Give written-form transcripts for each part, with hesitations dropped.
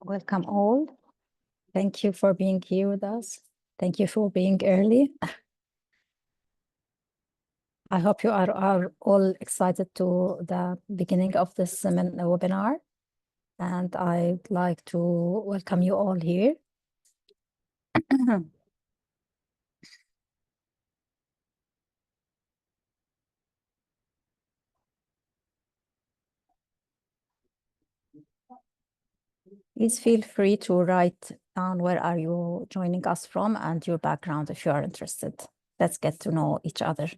Welcome all. Thank you for being here with us. Thank you for being early. I hope you are all excited to the beginning of this webinar. And I'd like to welcome you all here. Please feel free to write down where are you joining us from and your background if you are interested. Let's get to know each other.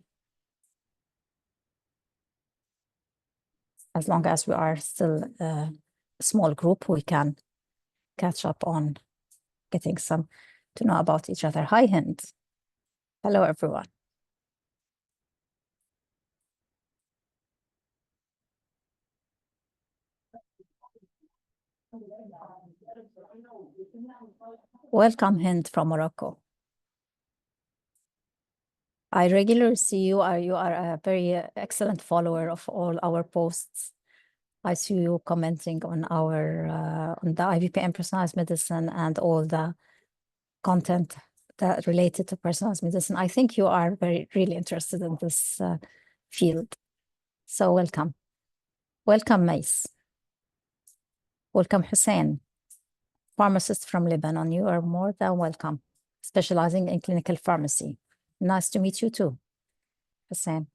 As long as we are still a small group, we can catch up on getting some to know about each other. Hi, Hind. Hello, everyone. Welcome, Hind from Morocco. I regularly see you. You are a very excellent follower of all our posts. I see you commenting on our on the IVPN personalized medicine and all the content that related to personalized medicine. I think you are really interested in this field. So welcome. Welcome, Mais. Welcome, Hussein, pharmacist from Lebanon. You are more than welcome, specializing in clinical pharmacy. Nice to meet you too, Hussein.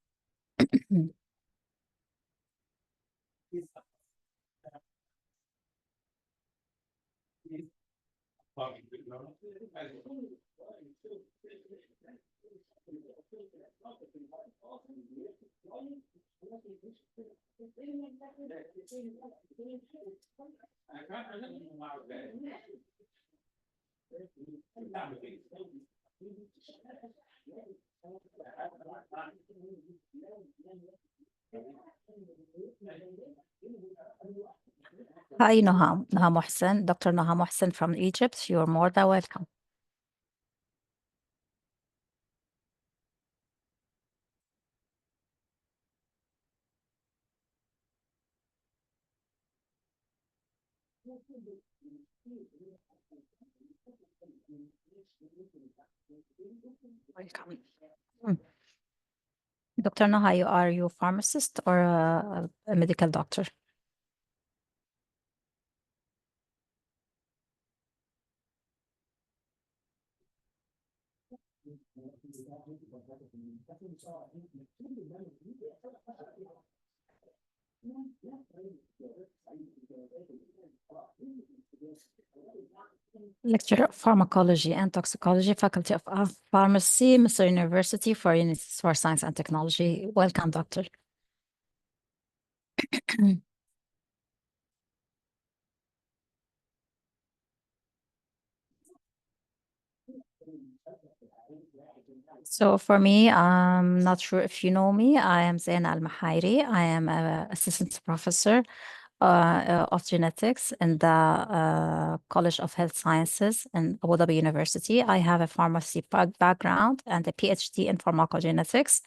Hi, Noham Mohsen, Dr. Noham Mohsen from Egypt. You're more than welcome. Welcome. Dr. Noha, are you a pharmacist or a medical doctor? Lecturer of Pharmacology and Toxicology, Faculty of Pharmacy, Mr. University for Science and Technology. Welcome, Doctor. So for me, I'm not sure if you know me. I am Zain Al-Mahairi. I am an assistant professor of genetics in the College of Health Sciences in Abu Dhabi University. I have a pharmacy background and a PhD in pharmacogenetics.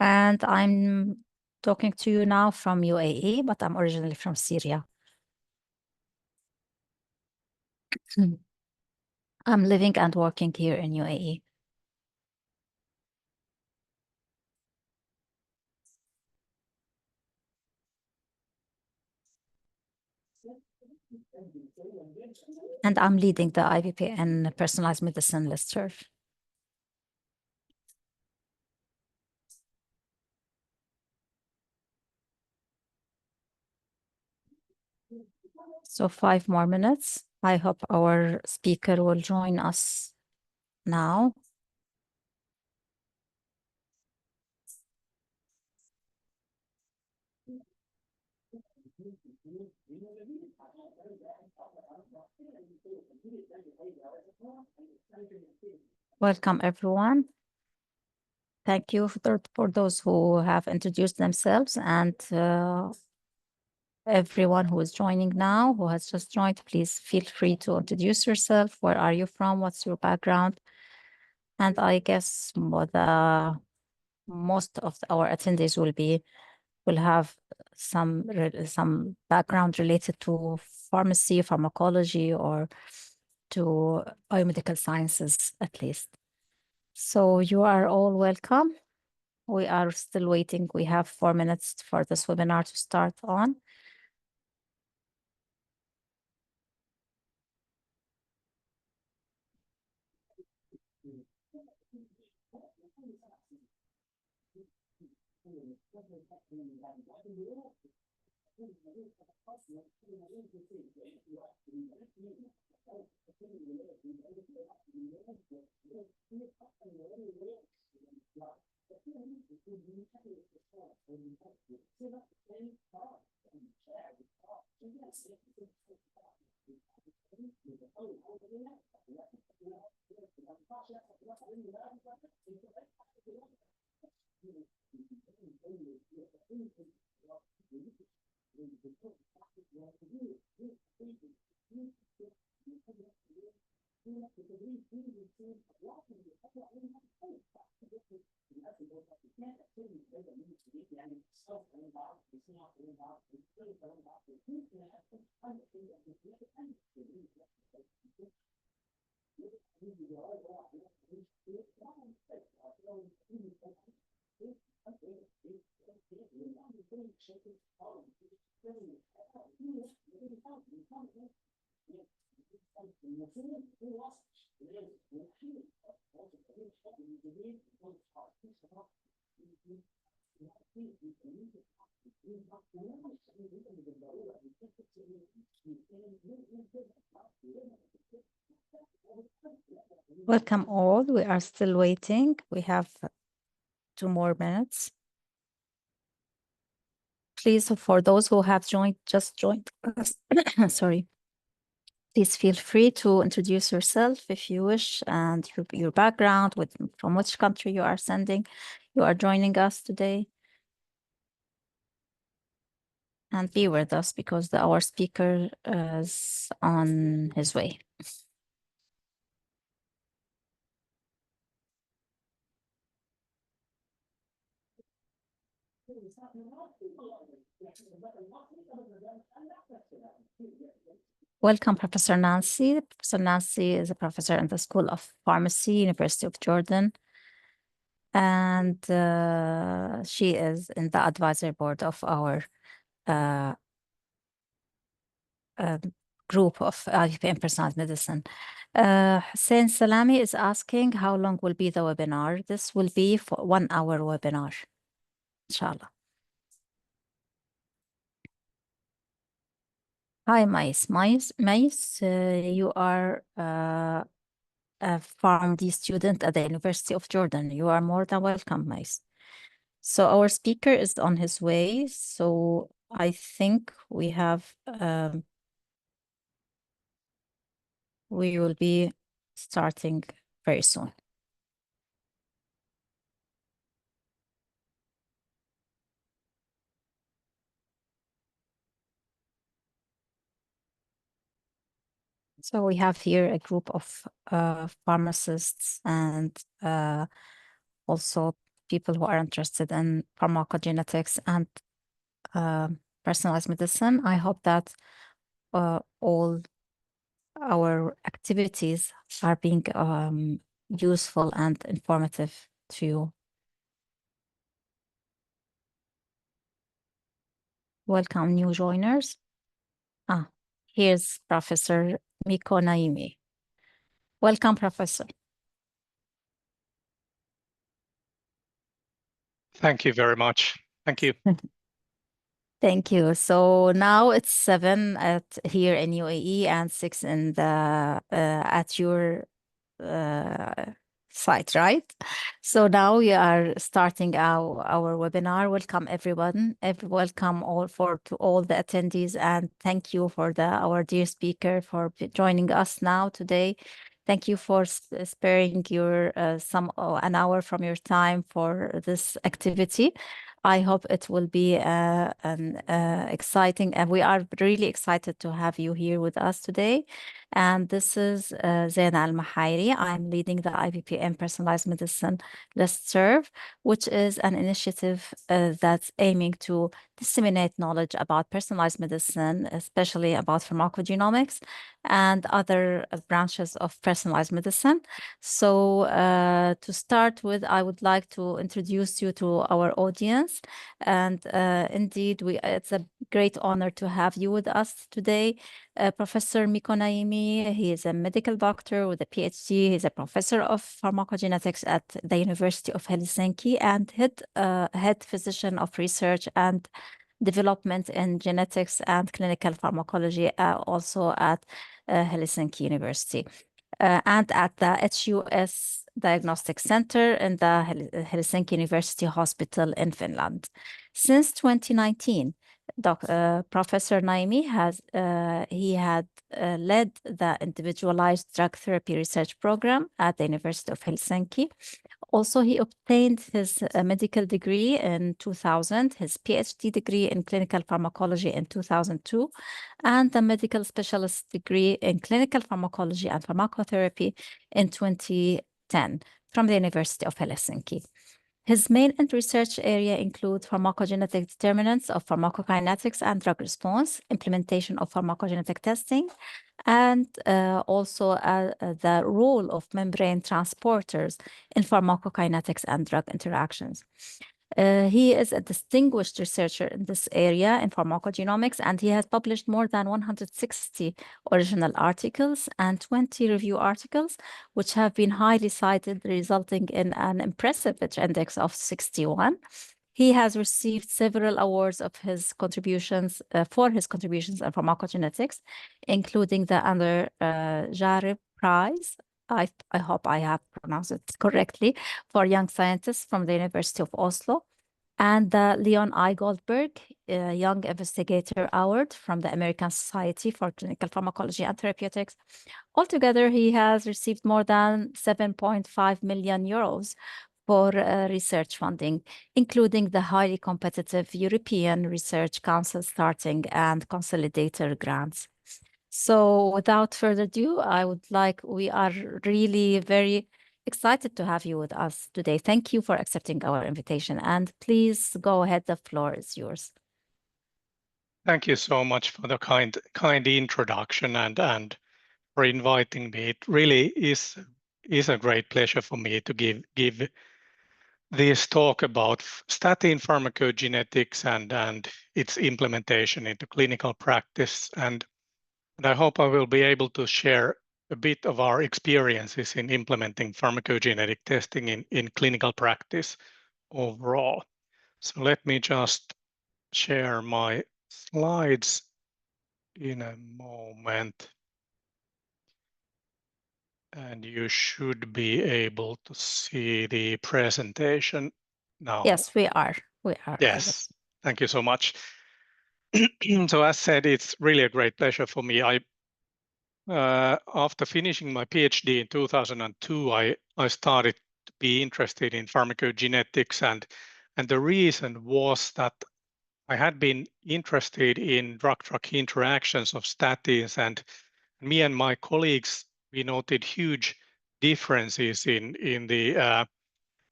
And I'm talking to you now from UAE, but I'm originally from Syria. I'm living and working here in UAE. And I'm leading the IVPN Personalized Medicine listserv. So 5 more minutes. I hope our speaker will join us now. Welcome, everyone. Thank you for those who have introduced themselves, and everyone who is joining now, who has just joined, please feel free to introduce yourself. Where are you from? What's your background? And I guess most of our attendees will have some background related to pharmacy, pharmacology, or to biomedical sciences at least. So you are all welcome. We are still waiting. We have 4 minutes for this webinar to start on. Welcome all. We are still waiting. We have 2 more minutes. Please, for those who have just joined us, sorry, please feel free to introduce yourself if you wish, and your background, from which country you are joining us today. And be with us because our speaker is on his way. Welcome, Professor Nancy. Professor Nancy is a professor in the School of Pharmacy, University of Jordan. And she is in the advisory board of our group of IVPN Personalized Medicine. Hussein Salami is asking how long will be the webinar. This will be for 1 hour webinar, inshallah. Hi, Mais. You are a PharmD student at the University of Jordan. You are more than welcome, Mais. So our speaker is on his way. So I think we will be starting very soon. So we have here a group of pharmacists and also people who are interested in pharmacogenetics and personalized medicine. I hope that all our activities are being useful and informative to you. Welcome, new joiners. here's Professor Miko Naimi. Welcome, Professor. Thank you very much. Thank you. Thank you. So now it's 7 here in UAE and 6 in the at your site, right? So now we are starting our webinar. Welcome everyone. Welcome to all the attendees, and thank you for our dear speaker for joining us now today. Thank you for sparing your an hour from your time for this activity. I hope it will be exciting, and we are really excited to have you here with us today. And this is Zaina Al-Mahairi. I'm leading the IVPN Personalized Medicine Listserv, which is an initiative that's aiming to disseminate knowledge about personalized medicine, especially about pharmacogenomics and other branches of personalized medicine. So to start with, I would like to introduce you to our audience. And indeed, it's a great honor to have you with us today. Professor Miko Naimi, he is a medical doctor with a PhD. He's a professor of pharmacogenetics at the University of Helsinki and head physician of research and development in genetics and clinical pharmacology, also at Helsinki University. And at the HUS Diagnostic Center in the Helsinki University Hospital in Finland. Since 2019, Professor Naimi had led the individualized drug therapy research program at the University of Helsinki. Also, he obtained his medical degree in 2000, his PhD degree in clinical pharmacology in 2002, and the medical specialist degree in clinical pharmacology and pharmacotherapy in 2010 from the University of Helsinki. His main research area include pharmacogenetic determinants of pharmacokinetics and drug response, implementation of pharmacogenetic testing, and also the role of membrane transporters in pharmacokinetics and drug interactions. He is a distinguished researcher in this area in pharmacogenomics, and he has published more than 160 original articles and 20 review articles, which have been highly cited, resulting in an impressive index of 61. He has received several awards of his contributions for his contributions in pharmacogenetics, including the Under Jarib Prize. I hope I have pronounced it correctly, for young scientists from the University of Oslo, and the Leon I. Goldberg Young Investigator Award from the American Society for Clinical Pharmacology and Therapeutics. Altogether, he has received more than 7.5 million euros for research funding, including the highly competitive European Research Council starting and consolidator grants. So without further ado, we are really very excited to have you with us today. Thank you for accepting our invitation, and please go ahead, the floor is yours. Thank you so much for the kind introduction and for inviting me. It really is a great pleasure for me to give this talk about statin pharmacogenetics and its implementation into clinical practice. And I hope I will be able to share a bit of our experiences in implementing pharmacogenetic testing in clinical practice overall. So let me just share my slides in a moment. And you should be able to see the presentation now. Yes, we are. Yes, thank you so much. So as said, it's really a great pleasure for me. After finishing my PhD in 2002, I started to be interested in pharmacogenetics, and the reason was that I had been interested in drug-drug interactions of statins, and me and my colleagues, we noted huge differences in the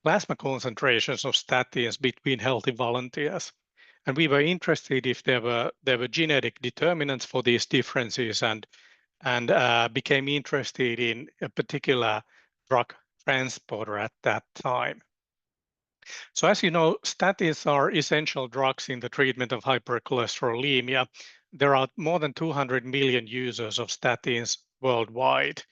plasma concentrations of statins between healthy volunteers. And we were interested if there were genetic determinants for these differences, and became interested in a particular drug transporter at that time. So as you know, statins are essential drugs in the treatment of hypercholesterolemia, there are more than 200 million users of statins worldwide.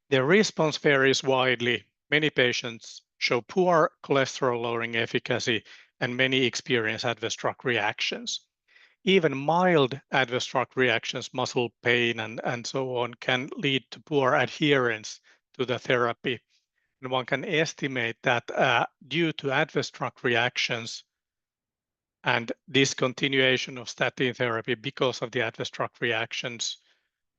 Their response varies widely. Many patients show poor cholesterol-lowering efficacy, and many experience adverse drug reactions. Even mild adverse drug reactions, muscle pain, and so on, can lead to poor adherence to the therapy. And one can estimate that due to adverse drug reactions and discontinuation of statin therapy because of the adverse drug reactions,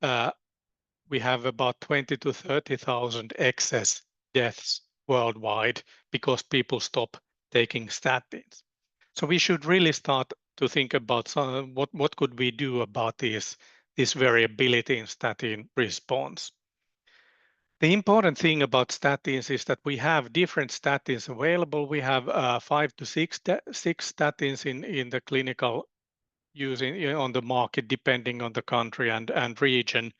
we have about 20 to 30,000 excess deaths worldwide because people stop taking statins. So we should really start to think about what could we do about this variability in statin response. The important thing about statins is that we have different statins available. We have 5 to 6 statins in the clinical use on the market, depending on the country and region.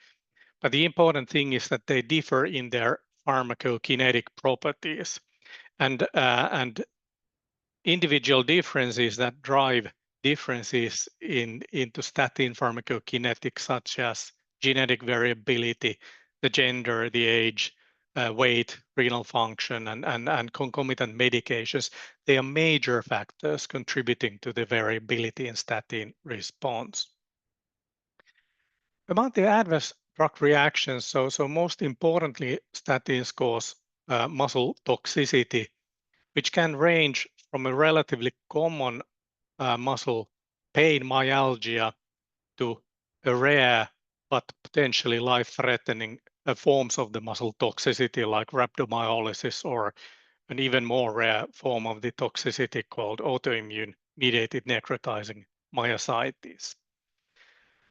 But the important thing is that they differ in their pharmacokinetic properties, and individual differences that drive differences into statin pharmacokinetics, such as genetic variability, the gender, the age, weight, renal function, and concomitant medications. They are major factors contributing to the variability in statin response. About the adverse drug reactions, so most importantly, statins cause muscle toxicity, which can range from a relatively common muscle pain, myalgia, to a rare but potentially life-threatening forms of the muscle toxicity like rhabdomyolysis, or an even more rare form of the toxicity called autoimmune-mediated necrotizing myositis.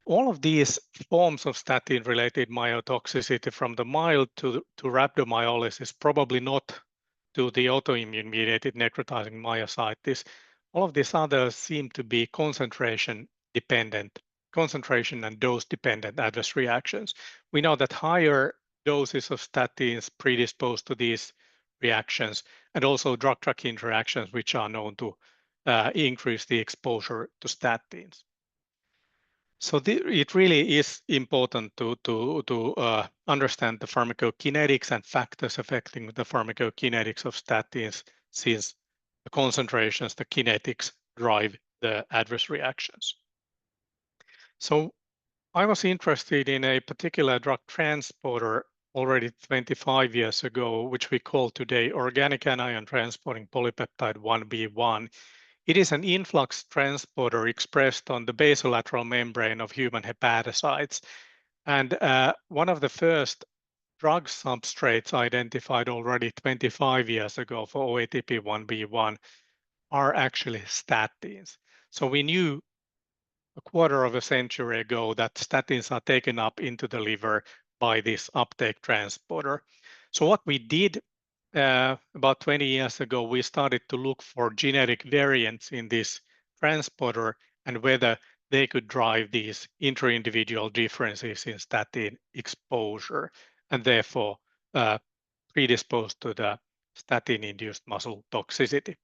All of these forms of statin-related myotoxicity, from the mild to rhabdomyolysis, probably not to the autoimmune-mediated necrotizing myositis, all of these others seem to be concentration and dose-dependent adverse reactions. We know that higher doses of statins predispose to these reactions, and also drug-drug interactions, which are known to increase the exposure to statins. So it really is important to understand the pharmacokinetics and factors affecting the pharmacokinetics of statins, since the concentrations, the kinetics, drive the adverse reactions. So I was interested in a particular drug transporter already 25 years ago, which we call today organic anion transporting polypeptide 1B1. It is an influx transporter expressed on the basolateral membrane of human hepatocytes. And one of the first drug substrates identified already 25 years ago for OATP1B1 are actually statins. So we knew a quarter of a century ago that statins are taken up into the liver by this uptake transporter. So what we did about 20 years ago, we started to look for genetic variants in this transporter and whether they could drive these intra-individual differences in statin exposure, and therefore predisposed to the statin-induced muscle toxicity.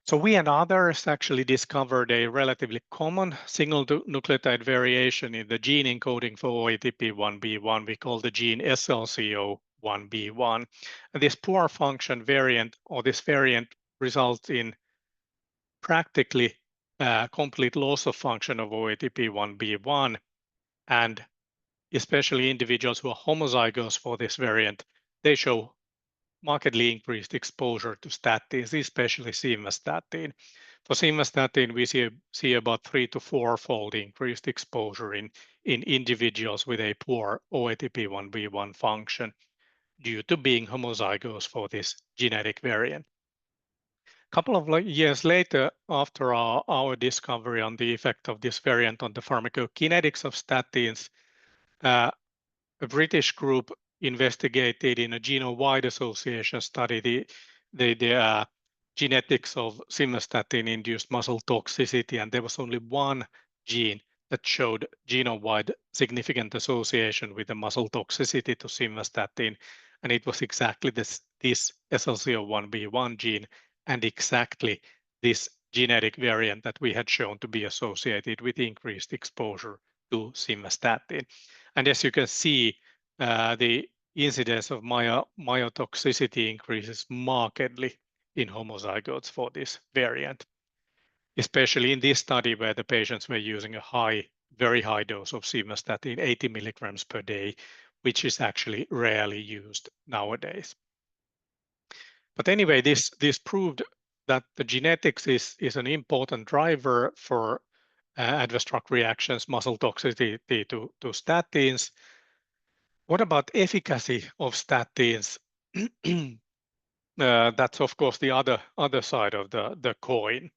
So we and others actually discovered a relatively common single nucleotide variation in the gene encoding for OATP1B1. We call the gene SLCO1B1. And this poor function variant, or this variant, results in practically complete loss of function of OATP1B1. And especially individuals who are homozygous for this variant, they show markedly increased exposure to statins, especially simvastatin. For simvastatin, we see about 3 to 4-fold increased exposure in individuals with a poor OATP1B1 function due to being homozygous for this genetic variant. A couple of years later, after our discovery on the effect of this variant on the pharmacokinetics of statins, a British group investigated in a genome-wide association study the genetics of simvastatin-induced muscle toxicity, and there was only one gene that showed genome-wide significant association with the muscle toxicity to simvastatin, and it was exactly this SLCO1B1 gene and exactly this genetic variant that we had shown to be associated with increased exposure to simvastatin. And as you can see, the incidence of myotoxicity increases markedly in homozygotes for this variant, especially in this study where the patients were using a very high dose of simvastatin, 80 milligrams per day, which is actually rarely used nowadays. But anyway, this proved that the genetics is an important driver for adverse drug reactions, muscle toxicity to statins. What about efficacy of statins? That's of course the other side of the coin.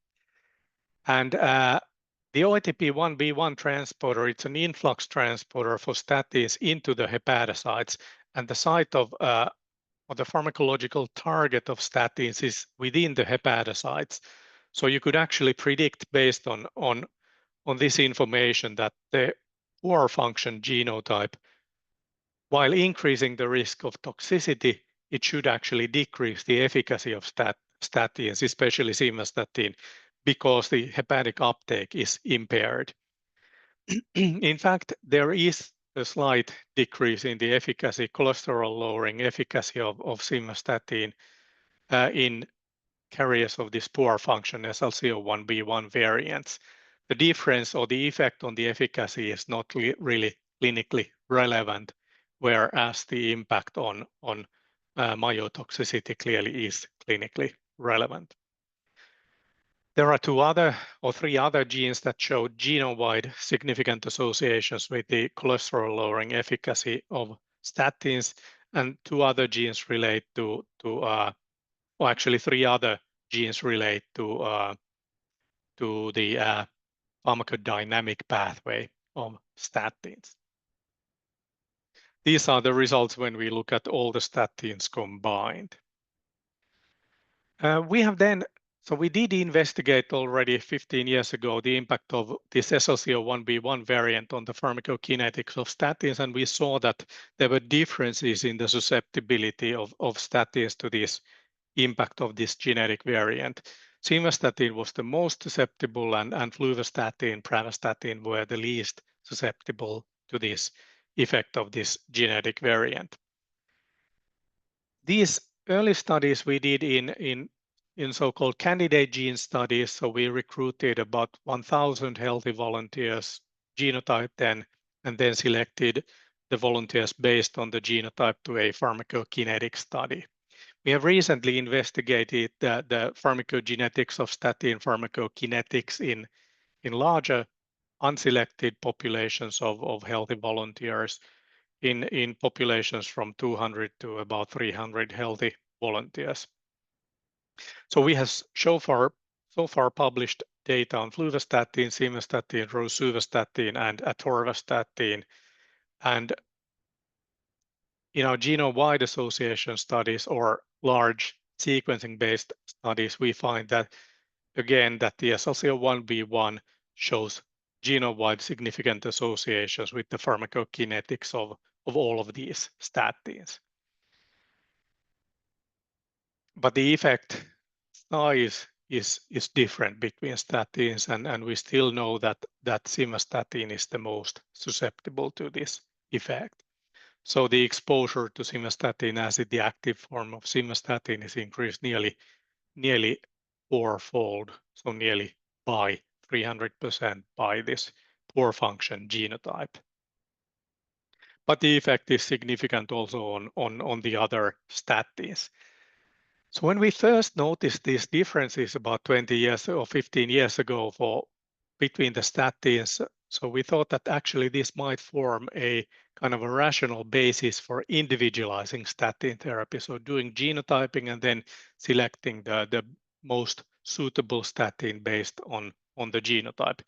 And the OATP1B1 transporter, it's an influx transporter for statins into the hepatocytes, and the site of or the pharmacological target of statins is within the hepatocytes. So you could actually predict based on this information that the poor function genotype, while increasing the risk of toxicity, it should actually decrease the efficacy of statins, especially simvastatin, because the hepatic uptake is impaired. In fact, there is a slight decrease in the efficacy, cholesterol-lowering efficacy of simvastatin in carriers of this poor function SLC01B1 variants. The difference or the effect on the efficacy is not really clinically relevant, whereas the impact on myotoxicity clearly is clinically relevant. There are three other genes that show genome-wide significant associations with the cholesterol-lowering efficacy of statins, and two other genes relate well, actually three other genes relate to the pharmacodynamic pathway of statins. These are the results when we look at all the statins combined. We did investigate already 15 years ago the impact of this SLC01B1 variant on the pharmacokinetics of statins, and we saw that there were differences in the susceptibility of statins to this impact of this genetic variant. Simvastatin was the most susceptible, and fluvastatin, pravastatin were the least susceptible to this effect of this genetic variant. These early studies we did in so-called candidate gene studies. So we recruited about 1,000 healthy volunteers, genotyped them, and then selected the volunteers based on the genotype to a pharmacokinetic study. We have recently investigated the pharmacogenetics of statin pharmacokinetics in larger unselected populations of healthy volunteers in populations from 200 to about 300 healthy volunteers. So we have so far published data on fluvastatin, simvastatin, rosuvastatin, and atorvastatin. And in our genome-wide association studies or large sequencing-based studies, we find that, again, that the SLC01B1 shows genome-wide significant associations with the pharmacokinetics of all of these statins. But the effect size is different between statins, and we still know that simvastatin is the most susceptible to this effect. So the exposure to simvastatin acid, the active form of simvastatin, is increased nearly fourfold, so nearly by 300% by this poor function genotype. But the effect is significant also on the other statins. So when we first noticed these differences about 20 years or 15 years ago between the statins, so we thought that actually this might form a kind of a rational basis for individualizing statin therapy. So doing genotyping and then selecting the most suitable statin based on the genotype.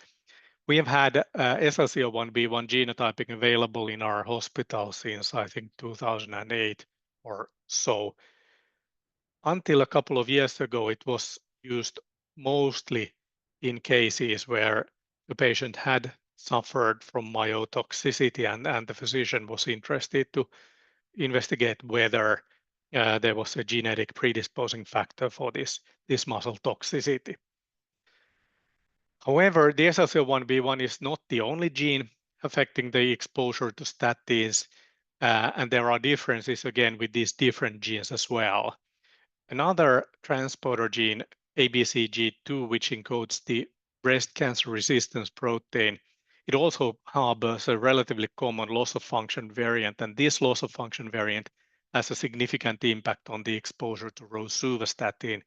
We have had SLC01B1 genotyping available in our hospital since I think 2008 or so. Until a couple of years ago, it was used mostly in cases where the patient had suffered from myotoxicity and the physician was interested to investigate whether there was a genetic predisposing factor for this muscle toxicity. However, the SLC1B1 is not the only gene affecting the exposure to statins, and there are differences again with these different genes as well. Another transporter gene, ABCG2, which encodes the breast cancer resistance protein, it also harbors a relatively common loss of function variant, and this loss of function variant has a significant impact on the exposure to rosuvastatin,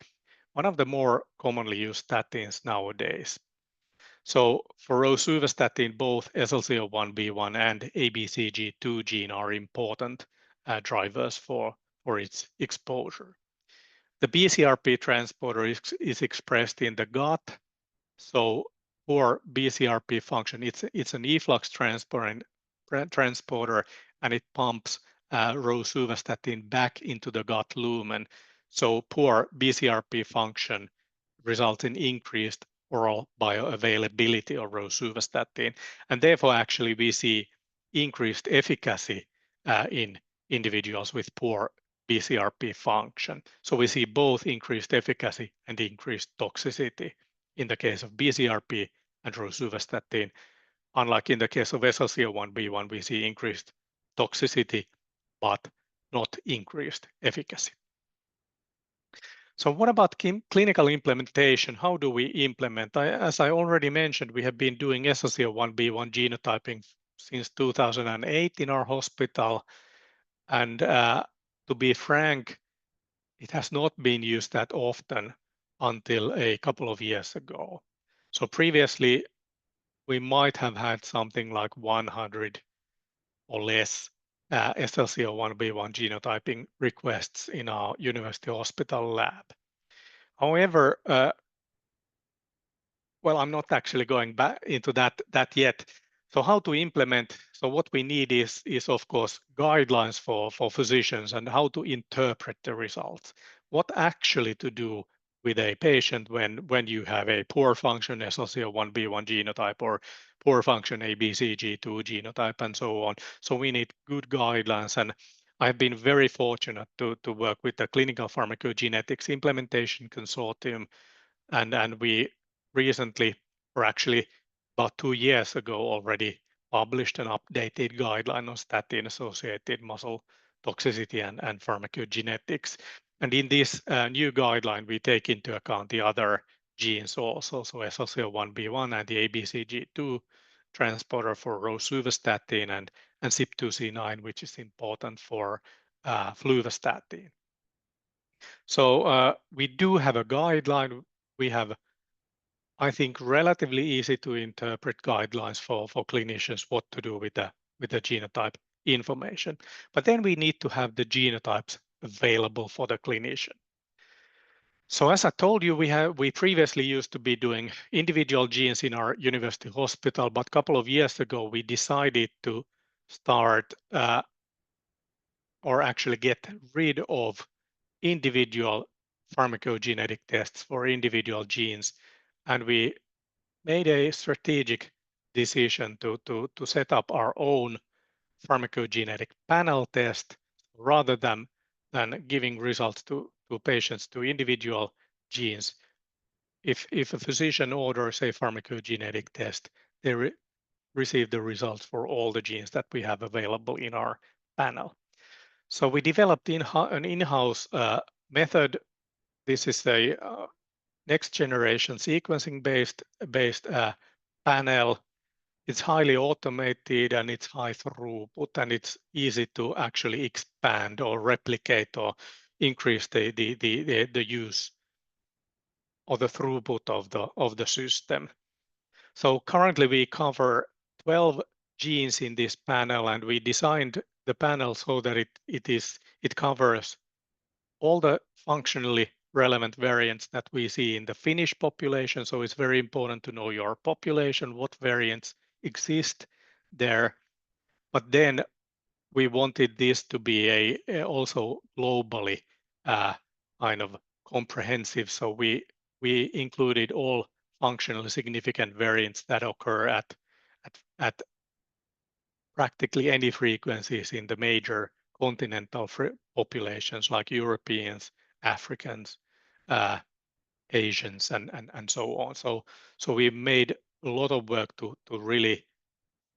one of the more commonly used statins nowadays. So for rosuvastatin, both SLC01B1 and ABCG2 gene are important drivers for its exposure. The BCRP transporter is expressed in the gut. So for BCRP function, it's an efflux transporter, and it pumps rosuvastatin back into the gut lumen. So poor BCRP function results in increased oral bioavailability of rosuvastatin, and therefore actually we see increased efficacy in individuals with poor BCRP function. So we see both increased efficacy and increased toxicity in the case of BCRP and rosuvastatin. Unlike in the case of SLC01B1, we see increased toxicity, but not increased efficacy. So what about clinical implementation? How do we implement? As I already mentioned, we have been doing SLC01B1 genotyping since 2008 in our hospital. And to be frank, it has not been used that often until a couple of years ago. So previously, we might have had something like 100 or less SLC01B1 genotyping requests in our university hospital lab. However, well, I'm not actually going back into that yet. So how to implement? So what we need is of course guidelines for physicians and how to interpret the results. What actually to do with a patient when you have a poor function SLC01B1 genotype or poor function ABCG2 genotype and so on. So we need good guidelines, and I've been very fortunate to work with the Clinical Pharmacogenetics Implementation Consortium, and we recently, or actually about 2 years ago already, published an updated guideline on statin-associated muscle toxicity and pharmacogenetics. And in this new guideline, we take into account the other genes also, so SLC01B1 and the ABCG2 transporter for rosuvastatin and CYP2C9, which is important for fluvastatin. So we do have a guideline. We have, I think, relatively easy to interpret guidelines for clinicians what to do with the genotype information. But then we need to have the genotypes available for the clinician. So as I told you, we previously used to be doing individual genes in our university hospital, but a couple of years ago we decided to start or actually get rid of individual pharmacogenetic tests for individual genes, and we made a strategic decision to set up our own pharmacogenetic panel test rather than giving results to patients to individual genes. If a physician orders a pharmacogenetic test, they receive the results for all the genes that we have available in our panel. So we developed an in-house method. This is a next generation sequencing based panel. It's highly automated and it's high throughput, and it's easy to actually expand or replicate or increase the use or the throughput of the system. So currently we cover 12 genes in this panel, and we designed the panel so that it covers all the functionally relevant variants that we see in the Finnish population. So it's very important to know your population, what variants exist there. But then we wanted this to be also globally kind of comprehensive. So we included all functionally significant variants that occur at practically any frequencies in the major continental populations like Europeans, Africans, Asians, and so on. So we made a lot of work to really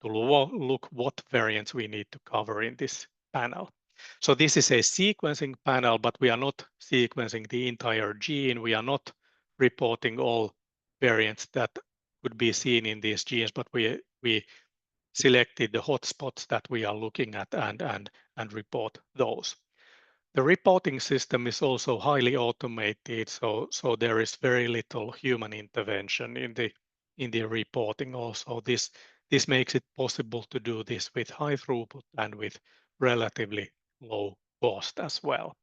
look what variants we need to cover in this panel. So this is a sequencing panel, but we are not sequencing the entire gene. We are not reporting all variants that could be seen in these genes, but we selected the hotspots that we are looking at and report those. The reporting system is also highly automated, so there is very little human intervention in the reporting. Also, this makes it possible to do this with high throughput and with relatively low cost as well.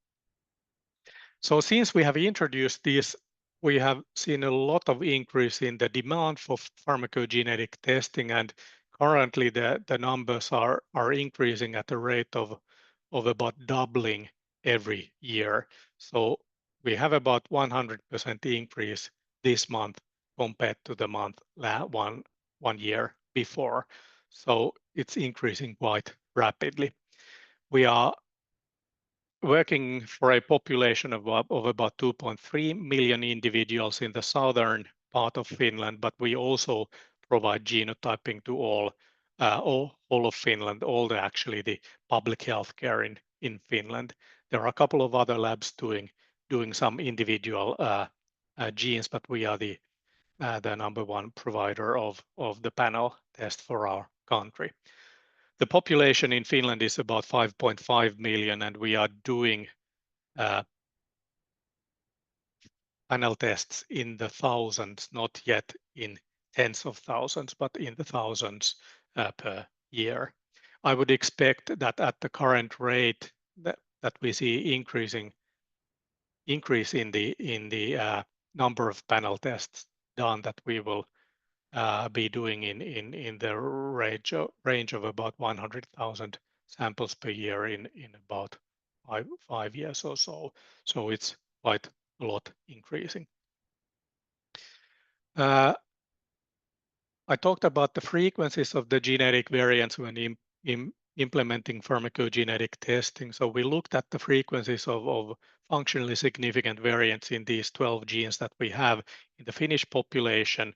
So since we have introduced this, we have seen a lot of increase in the demand for pharmacogenetic testing, and currently the numbers are increasing at a rate of about doubling every year. So we have about 100% increase this month compared to the month one year before. So it's increasing quite rapidly. We are working for a population of about 2.3 million individuals in the southern part of Finland, but we also provide genotyping to all of Finland, actually the public health care in Finland. There are a couple of other labs doing some individual genes, but we are the number one provider of the panel test for our country. The population in Finland is about 5.5 million, and we are doing panel tests in the thousands, not yet in tens of thousands, but in the thousands per year. I would expect that at the current rate that we see increase in the number of panel tests done, that we will be doing in the range of about 100,000 samples per year in about five years or so. So it's quite a lot increasing. I talked about the frequencies of the genetic variants when implementing pharmacogenetic testing. So we looked at the frequencies of functionally significant variants in these 12 genes that we have in the Finnish population.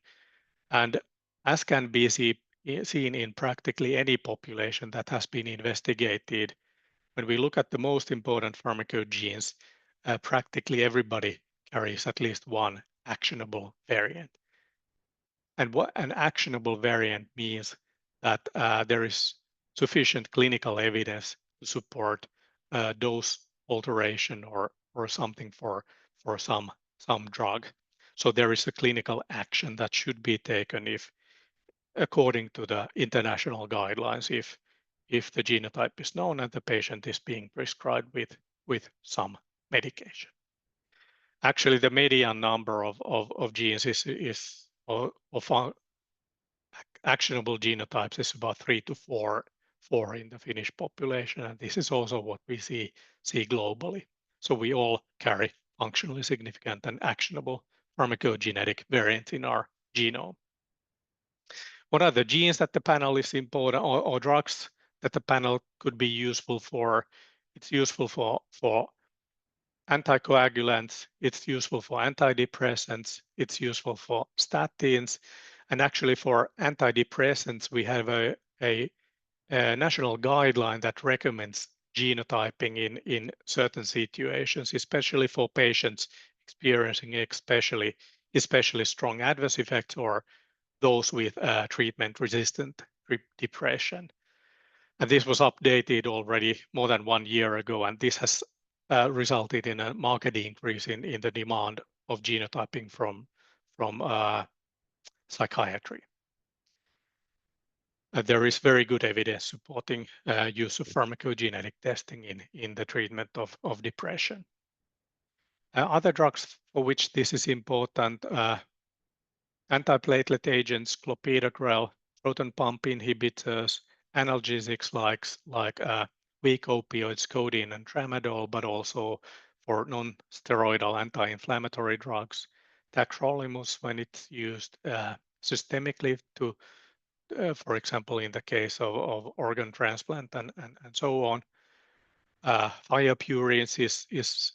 And as can be seen in practically any population that has been investigated, when we look at the most important pharmacogenes, practically everybody carries at least one actionable variant. And what an actionable variant means, that there is sufficient clinical evidence to support dose alteration or something for some drug. So there is a clinical action that should be taken if, according to the international guidelines, if the genotype is known and the patient is being prescribed with some medication. Actually, the median number of genes is of actionable genotypes is about 3 to 4 in the Finnish population, and this is also what we see globally. So we all carry functionally significant and actionable pharmacogenetic variants in our genome. What are the genes that the panel is important, or drugs that the panel could be useful for? It's useful for anticoagulants, it's useful for antidepressants, it's useful for statins, and actually for antidepressants, we have a national guideline that recommends genotyping in certain situations, especially for patients experiencing especially strong adverse effects, or those with treatment-resistant depression. And this was updated already more than 1 year ago, and this has resulted in a marked increase in the demand of genotyping from psychiatry. There is very good evidence supporting use of pharmacogenetic testing in the treatment of depression. Other drugs for which this is important, antiplatelet agents, clopidogrel, proton pump inhibitors, analgesics like weak opioids, codeine and tramadol, but also for non-steroidal anti-inflammatory drugs, tacrolimus when it's used systemically to, for example, in the case of organ transplant and so on. Thiopurines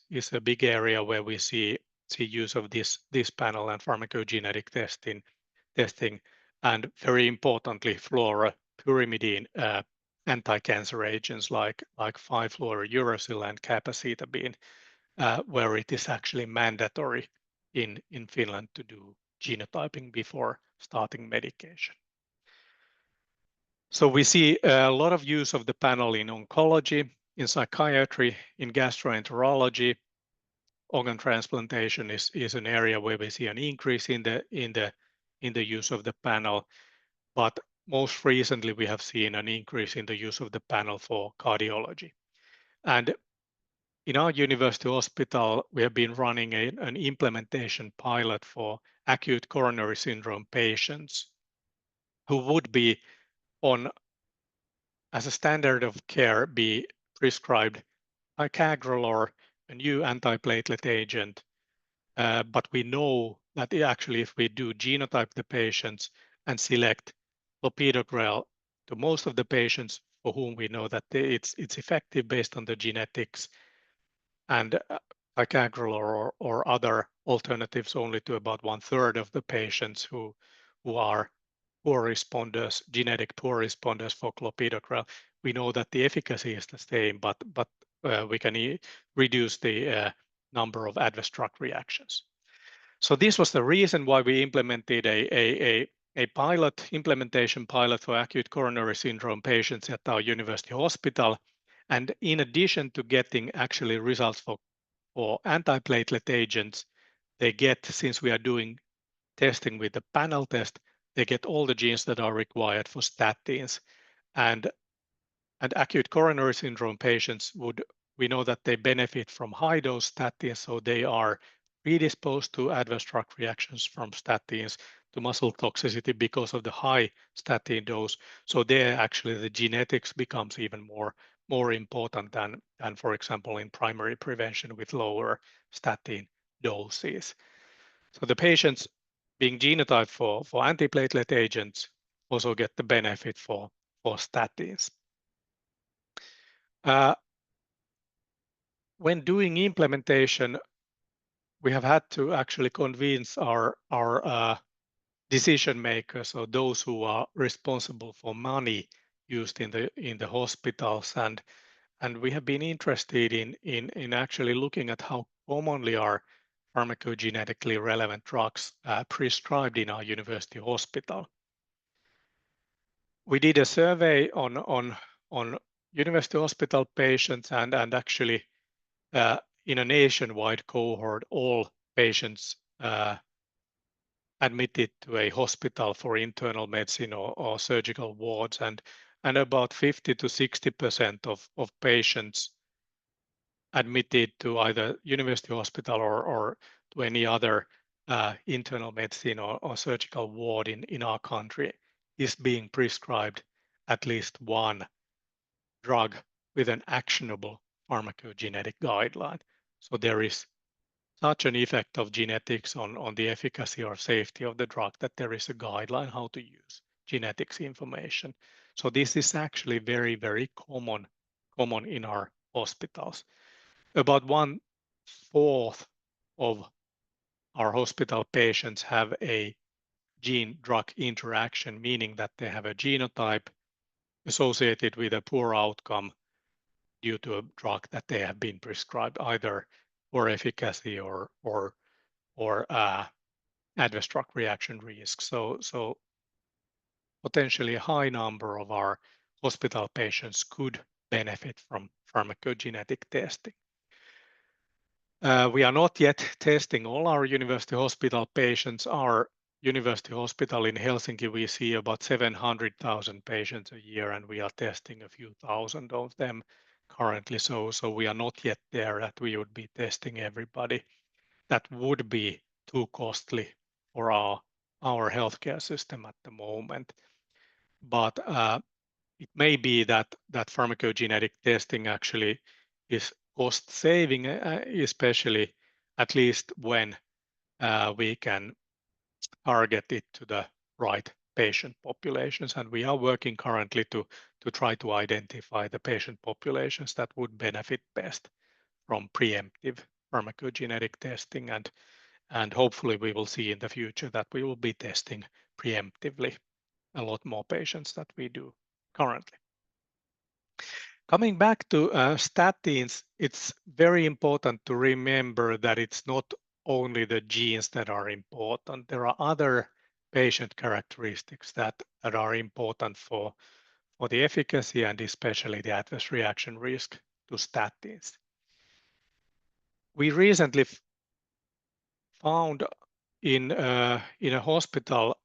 is a big area where we see see use of this panel and pharmacogenetic testing, and very importantly, fluoropyrimidine anti-cancer agents like 5-fluorouracil and capecitabine, where it is actually mandatory in Finland to do genotyping before starting medication. So we see a lot of use of the panel in oncology, in psychiatry, in gastroenterology. Organ transplantation is an area where we see an increase in the use of the panel, but most recently we have seen an increase in the use of the panel for cardiology. And in our university hospital, we have been running an implementation pilot for acute coronary syndrome patients who would be on, as a standard of care, be prescribed ticagrelor, a new antiplatelet agent. But we know that actually if we do genotype the patients and select clopidogrel to most of the patients for whom we know that it's effective based on the genetics, and ticagrelor or other alternatives only to about 1/3 of the patients who are poor responders, genetic poor responders for clopidogrel. We know that the efficacy is the same, but we can reduce the number of adverse drug reactions. So this was the reason why we implemented a implementation pilot for acute coronary syndrome patients at our university hospital. And in addition to getting actually results for antiplatelet agents, they get, since we are doing testing with the panel test, they get all the genes that are required for statins. And acute coronary syndrome patients we know that they benefit from high dose statins, so they are predisposed to adverse drug reactions from statins, to muscle toxicity because of the high statin dose. So there actually the genetics becomes even more important than, for example, in primary prevention with lower statin doses. So the patients being genotyped for antiplatelet agents also get the benefit for statins. When doing implementation, we have had to actually convince our decision makers, or those who are responsible for money used in the hospitals, and we have been interested in actually looking at how commonly are pharmacogenetically relevant drugs prescribed in our university hospital. We did a survey on university hospital patients, and actually in a nationwide cohort, all patients admitted to a hospital for internal medicine or surgical wards, and about 50 to 60% of patients admitted to either university hospital or to any other internal medicine or surgical ward in our country is being prescribed at least one drug with an actionable pharmacogenetic guideline. So there is such an effect of genetics on the efficacy or safety of the drug that there is a guideline how to use genetics information. So this is actually very, very common in our hospitals. About 1/4 of our hospital patients have a gene-drug interaction, meaning that they have a genotype associated with a poor outcome due to a drug that they have been prescribed, either for efficacy or adverse drug reaction risk. So potentially a high number of our hospital patients could benefit from pharmacogenetic testing. We are not yet testing all our university hospital patients. Our university hospital in Helsinki, we see about 700,000 patients a year, and we are testing a few thousand of them currently. So we are not yet there that we would be testing everybody. That would be too costly for our healthcare system at the moment. But it may be that pharmacogenetic testing actually is cost saving, especially at least when we can target it to the right patient populations. And we are working currently to try to identify the patient populations that would benefit best from preemptive pharmacogenetic testing. And And hopefully we will see in the future that we will be testing preemptively a lot more patients that we do currently. Coming back to statins, it's very important to remember that it's not only the genes that are important. There are other patient characteristics that are important for the efficacy and especially the adverse reaction risk to statins. We recently found in a hospital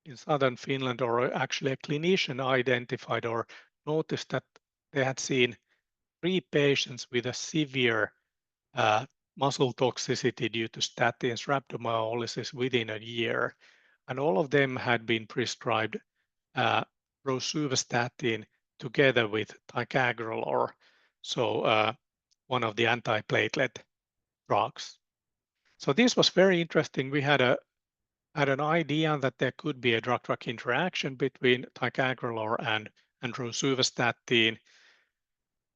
in southern Finland, or actually a clinician identified or noticed that they had seen 3 patients with a severe muscle toxicity due to statins rhabdomyolysis within a year, and all of them had been prescribed rosuvastatin together with ticagrelor, so one of the antiplatelet drugs. So this was very interesting. We had an idea that there could be a drug-drug interaction between ticagrelor and rosuvastatin.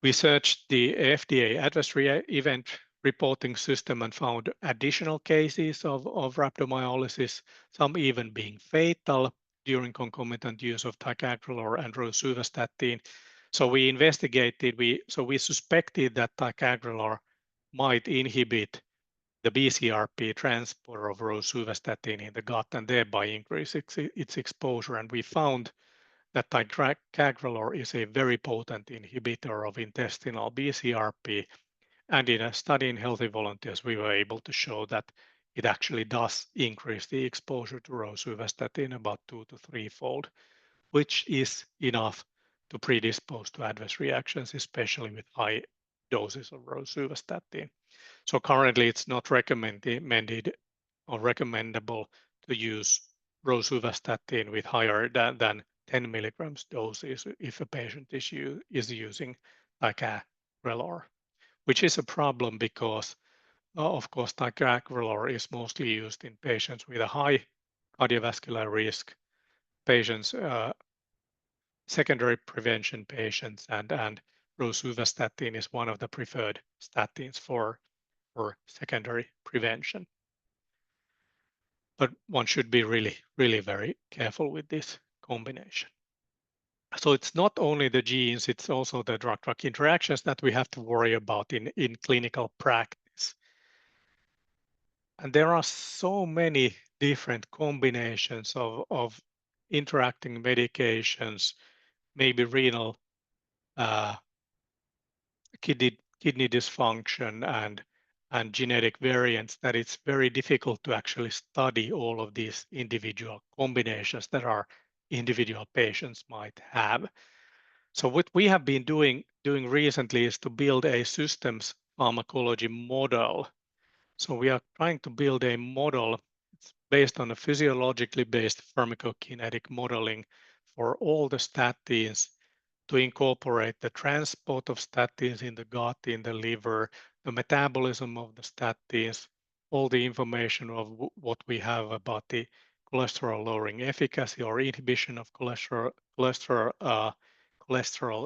We searched the FDA adverse event reporting system and found additional cases of rhabdomyolysis, some even being fatal during concomitant use of ticagrelor and rosuvastatin. So we investigated, we suspected that ticagrelor might inhibit the BCRP transporter of rosuvastatin in the gut and thereby increase its exposure. And we found that ticagrelor is a very potent inhibitor of intestinal BCRP. And in a study in healthy volunteers, we were able to show that it actually does increase the exposure to rosuvastatin about 2 to 3-fold, which is enough to predispose to adverse reactions, especially with high doses of rosuvastatin. So currently it's not recommended or recommendable to use rosuvastatin with higher than 10 milligrams doses if a patient is using ticagrelor, which is a problem because, of course, ticagrelor is mostly used in patients with a high cardiovascular risk, patients, secondary prevention patients, and rosuvastatin is one of the preferred statins for secondary prevention. But one should be really, really very careful with this combination. So it's not only the genes, it's also the drug-drug interactions that we have to worry about in clinical practice. And there are so many different combinations of interacting medications, maybe renal kidney dysfunction and genetic variants, that it's very difficult to actually study all of these individual combinations that our individual patients might have. So what we have been doing recently is to build a systems pharmacology model. So we are trying to build a model. It's based on a physiologically based pharmacokinetic modeling for all the statins, to incorporate the transport of statins in the gut, in the liver, the metabolism of the statins, all the information of what we have about the cholesterol lowering efficacy or inhibition of cholesterol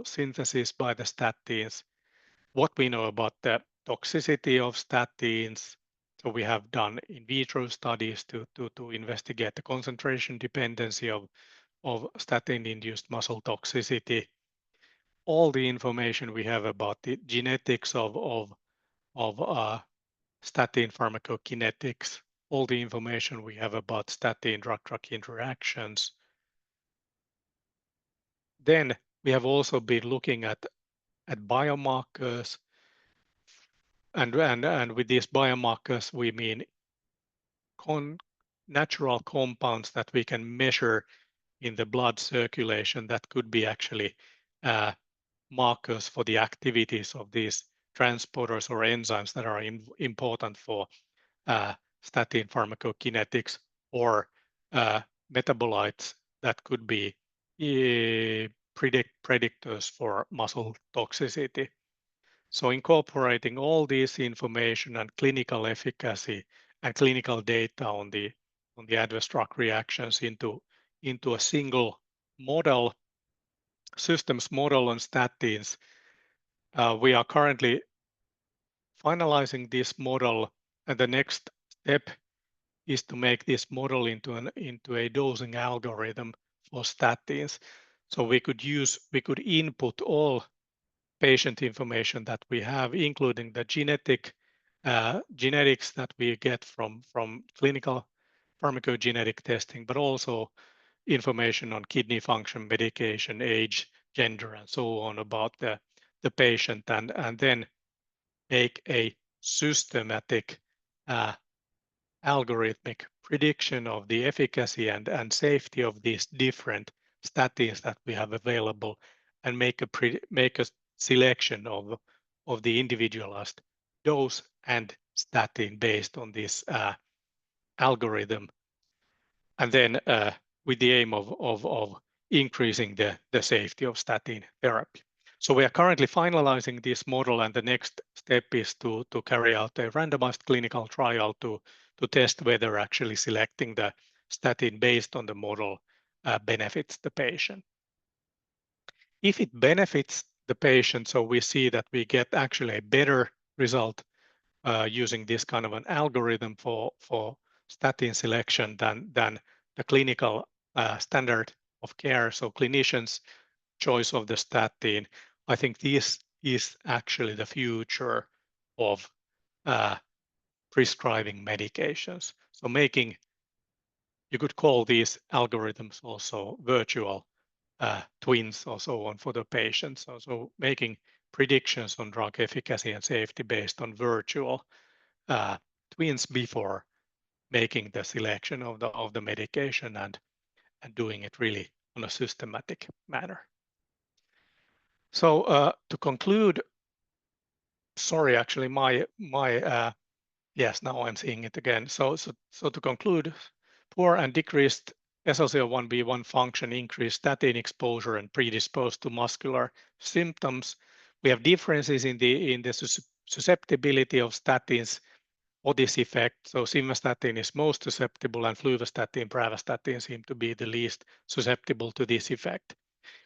synthesis by the statins, what we know about the toxicity of statins. So we have done in vitro studies to investigate the concentration dependency of statin-induced muscle toxicity. All the information we have about the genetics of statin pharmacokinetics, all the information we have about statin drug-drug interactions. Then we have also been looking at biomarkers, and with these biomarkers we mean natural compounds that we can measure in the blood circulation that could be actually markers for the activities of these transporters or enzymes that are important for statin pharmacokinetics, or metabolites that could be predictors for muscle toxicity. So incorporating all this information and clinical efficacy and clinical data on the adverse drug reactions into a single model, systems model on statins. We are currently finalizing this model, and the next step is to make this model into a dosing algorithm for statins. So we could input all patient information that we have, including the genetics that we get from clinical pharmacogenetic testing, but also information on kidney function, medication, age, gender, and so on about the patient, and then make a systematic algorithmic prediction of the efficacy and safety of these different statins that we have available, and make a selection of the individualized dose and statin based on this algorithm, and then with the aim of increasing the safety of statin therapy. So we are currently finalizing this model, and the next step is to carry out a randomized clinical trial to test whether actually selecting the statin based on the model benefits the patient. If it benefits the patient, so we see that we get actually a better result using this kind of an algorithm for statin selection than the clinical standard of care, so clinicians' choice of the statin. I think this is actually the future of prescribing medications. So you could call these algorithms also virtual twins or so on for the patients. So making predictions on drug efficacy and safety based on virtual twins before making the selection of the medication and doing it really on a systematic manner. So to conclude, sorry, actually yes, now I'm seeing it again. So to conclude, poor and decreased SLCO1b1 function increased statin exposure and predisposed to muscular symptoms. We have differences in the susceptibility of statins or this effect. So simvastatin is most susceptible, and fluvastatin, pravastatin seem to be the least susceptible to this effect.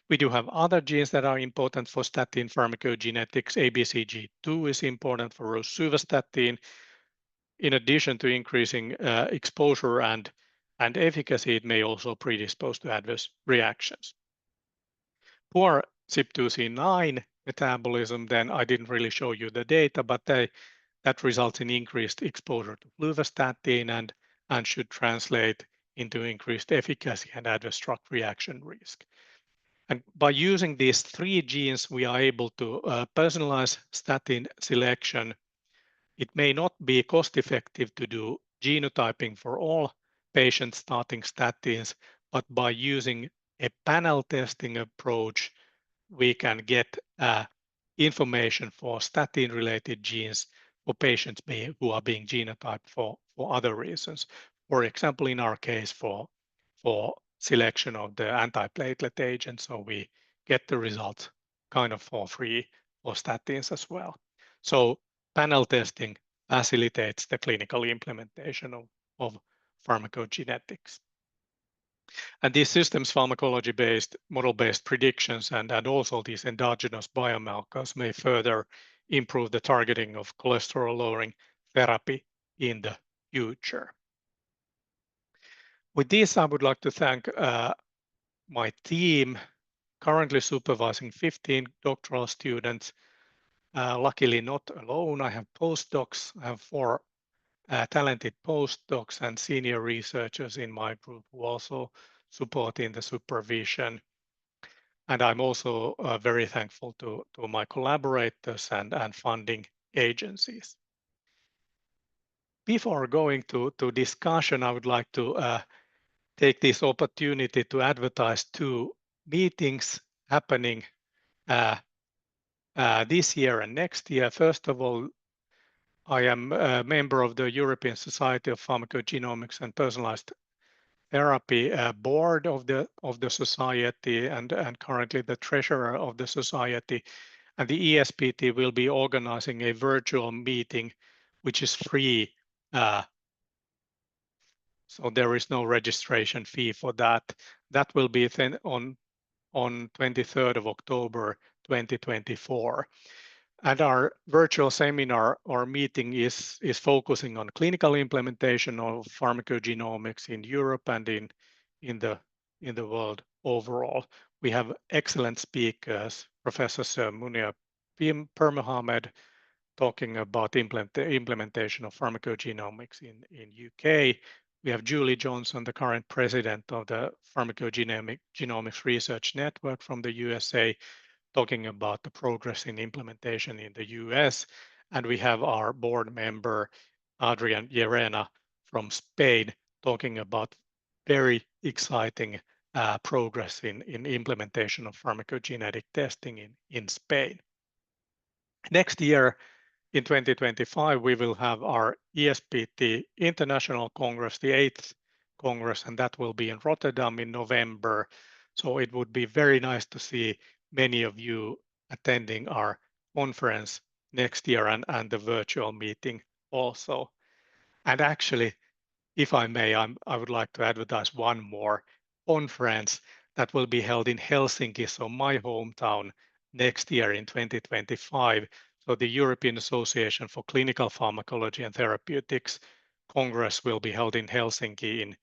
We do have other genes that are important for statin pharmacogenetics. ABCG2 is important for rosuvastatin. In addition to increasing exposure and efficacy, it may also predispose to adverse reactions. Poor CYP2C9 metabolism, then I didn't really show you the data, but that results in increased exposure to fluvastatin and should translate into increased efficacy and adverse drug reaction risk. And by using these three genes, we are able to personalize statin selection. It may not be cost effective to do genotyping for all patients starting statins, but by using a panel testing approach, we can get information for statin-related genes for patients who are being genotyped for other reasons. For example, in our case, for selection of the antiplatelet agent, so we get the results kind of for free for statins as well. So panel testing facilitates the clinical implementation of pharmacogenetics. And these systems, pharmacology-based, model-based predictions, and also these endogenous biomarkers may further improve the targeting of cholesterol-lowering therapy in the future. With this, I would like to thank my team, currently supervising 15 doctoral students. Luckily not alone, I have postdocs. I have 4 talented postdocs and senior researchers in my group who also support in the supervision. And I'm also very thankful to my collaborators and funding agencies. Before going to discussion, I would like to take this opportunity to advertise 2 meetings happening this year and next year. First of all, I am a member of the European Society of Pharmacogenomics and Personalized Therapy board of the society, and currently the treasurer of the society. And the ESPT will be organizing a virtual meeting, which is free. So there is no registration fee for that. That will be then on 23rd of October 2024. And our virtual seminar or meeting is focusing on clinical implementation of pharmacogenomics in Europe and in the world overall. We have excellent speakers, Professor Sir Munia Permohamed talking about implementation of pharmacogenomics in UK. We have Julie Johnson, the current president of the Pharmacogenomics Research Network from the USA, talking about the progress in implementation in the US. And we have our board member, Adrian Llerena from Spain, talking about very exciting progress in implementation of pharmacogenetic testing in Spain. Next year, in 2025, we will have our ESPT International Congress, the 8th Congress, and that will be in Rotterdam in November. So it would be very nice to see many of you attending our conference next year and the virtual meeting also. And actually, if I may, I would like to advertise one more conference that will be held in Helsinki, so my hometown, next year in 2025. So the European Association for Clinical Pharmacology and Therapeutics Congress will be held in Helsinki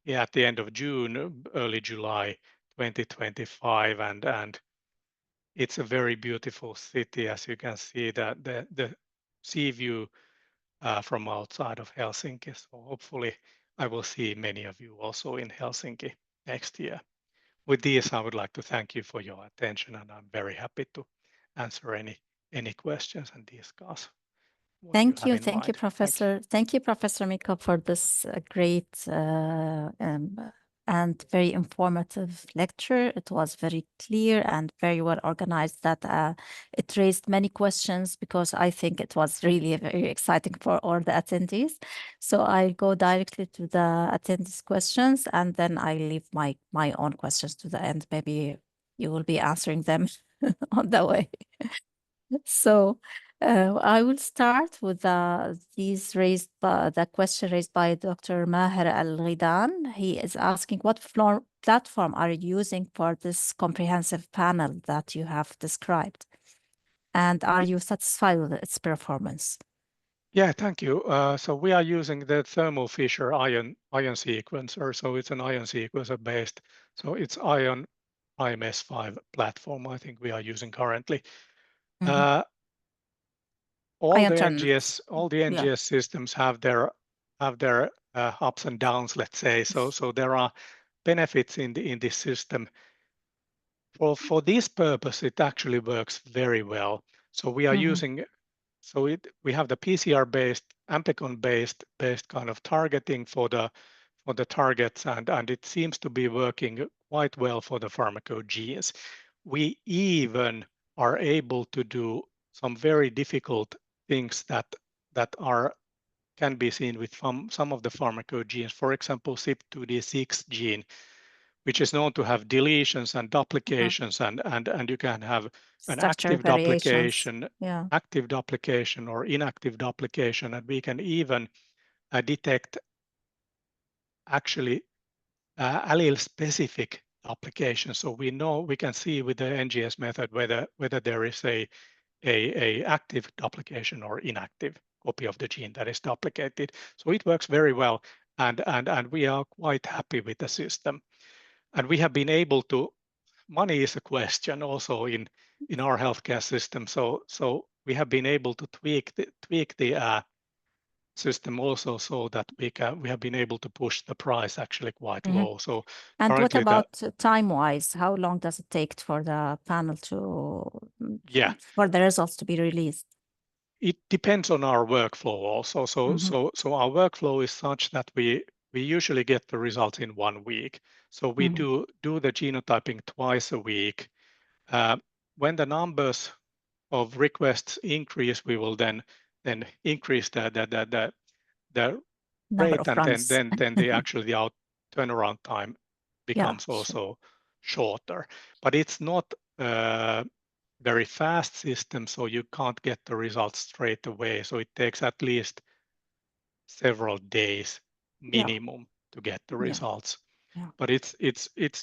at the end of June, early July 2025. And it's a very beautiful city, as you can see, the sea view from outside of Helsinki. So hopefully I will see many of you also in Helsinki next year. With this, I would like to thank you for your attention, and I'm very happy to answer any questions and discuss what you have in mind. Professor. Thank you, Professor Mikko, for this great and very informative lecture. It was very clear and very well organized. That it raised many questions, because I think it was really very exciting for all the attendees. So I'll go directly to the attendees' questions, and then I leave my own questions to the end. Maybe you will be answering them on the way. So I will start with the question raised by Dr. Maher Al-Ghidan. He is asking, what platform are you using for this comprehensive panel that you have described? And are you satisfied with its performance? Yeah, thank you. So we are using the Thermo Fisher ion sequencer. So it's an ion sequencer based. So it's ion IMS5 platform, I think we are using currently. All the NGS systems have their ups and downs, let's say. So there are benefits in this system. For this purpose, it actually works very well. So we are using, we have the PCR-based, amplicon-based kind of targeting for the targets, and it seems to be working quite well for the pharmacogenes. We even are able to do some very difficult things that can be seen with some of the pharmacogenes. For example, CYP2D6 gene, which is known to have deletions and duplications, and you can have an active duplication, or inactive duplication, and we can even detect actually allele-specific duplication. So we can see with the NGS method whether there is a active duplication or inactive copy of the gene that is duplicated. So it works very well, and we are quite happy with the system. And we have been able to, money is a question also in our healthcare system. So we have been able to tweak the system also, so that we have been able to push the price actually quite low. So and what about time-wise? How long does it take for the panel for the results to be released? It depends on our workflow also. So our workflow is such that we usually get the results in 1 week. So we do the genotyping twice a week. When the numbers of requests increase, we will then increase the rate, and then the turnaround time becomes also shorter. But it's not very fast system, so you can't get the results straight away. So it takes at least several days minimum to get the results. But it's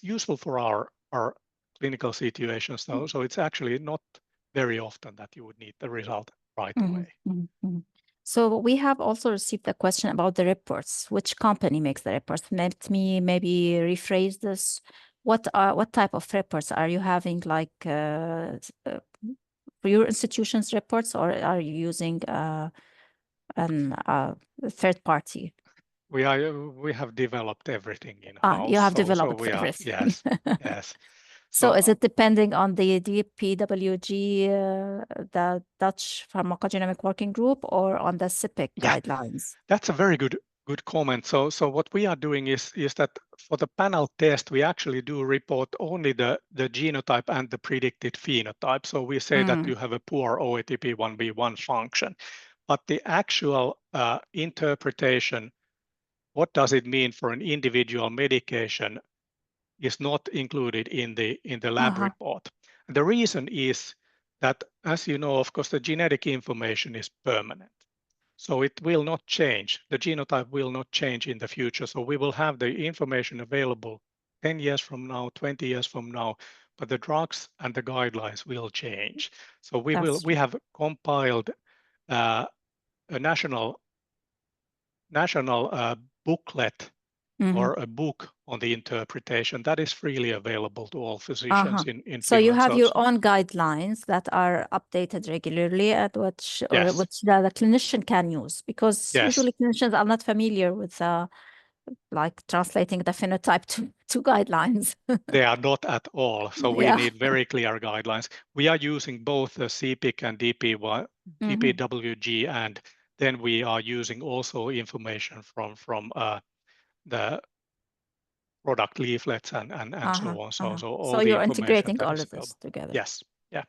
useful for our clinical situations now. So it's actually not very often that you would need the result right away. So we have also received a question about the reports. Which company makes the reports? Let me maybe rephrase this. What type of reports are you having, like for your institution's reports, or are you using a third party? We have developed everything in house. You have so developed we are, everything. yes. So is it depending on the DPWG, the Dutch Pharmacogenomic Working Group, or on the CIPIC guidelines? That's a very good comment. So what we are doing is that for the panel test, we actually do report only the genotype and the predicted phenotype. So we say that you have a poor OATP1B1 function, but the actual interpretation, what does it mean for an individual medication, is not included in the lab report. The reason is that, as you know, of course, the genetic information is permanent. So it will not change. The genotype will not change in the future. So we will have the information available 10 years from now, 20 years from now, but the drugs and the guidelines will change. So we have compiled a national booklet or a book on the interpretation that is freely available to all physicians in Finland. So you have your own guidelines that are updated regularly, at which the clinician can use, because usually clinicians are not familiar with like translating the phenotype to guidelines. They are not at all. So we need very clear guidelines. We are using both the CPIC and DPWG, and then we are using also information from the product leaflets and so on. So all the you're information integrating that all is of this available. together. Yes.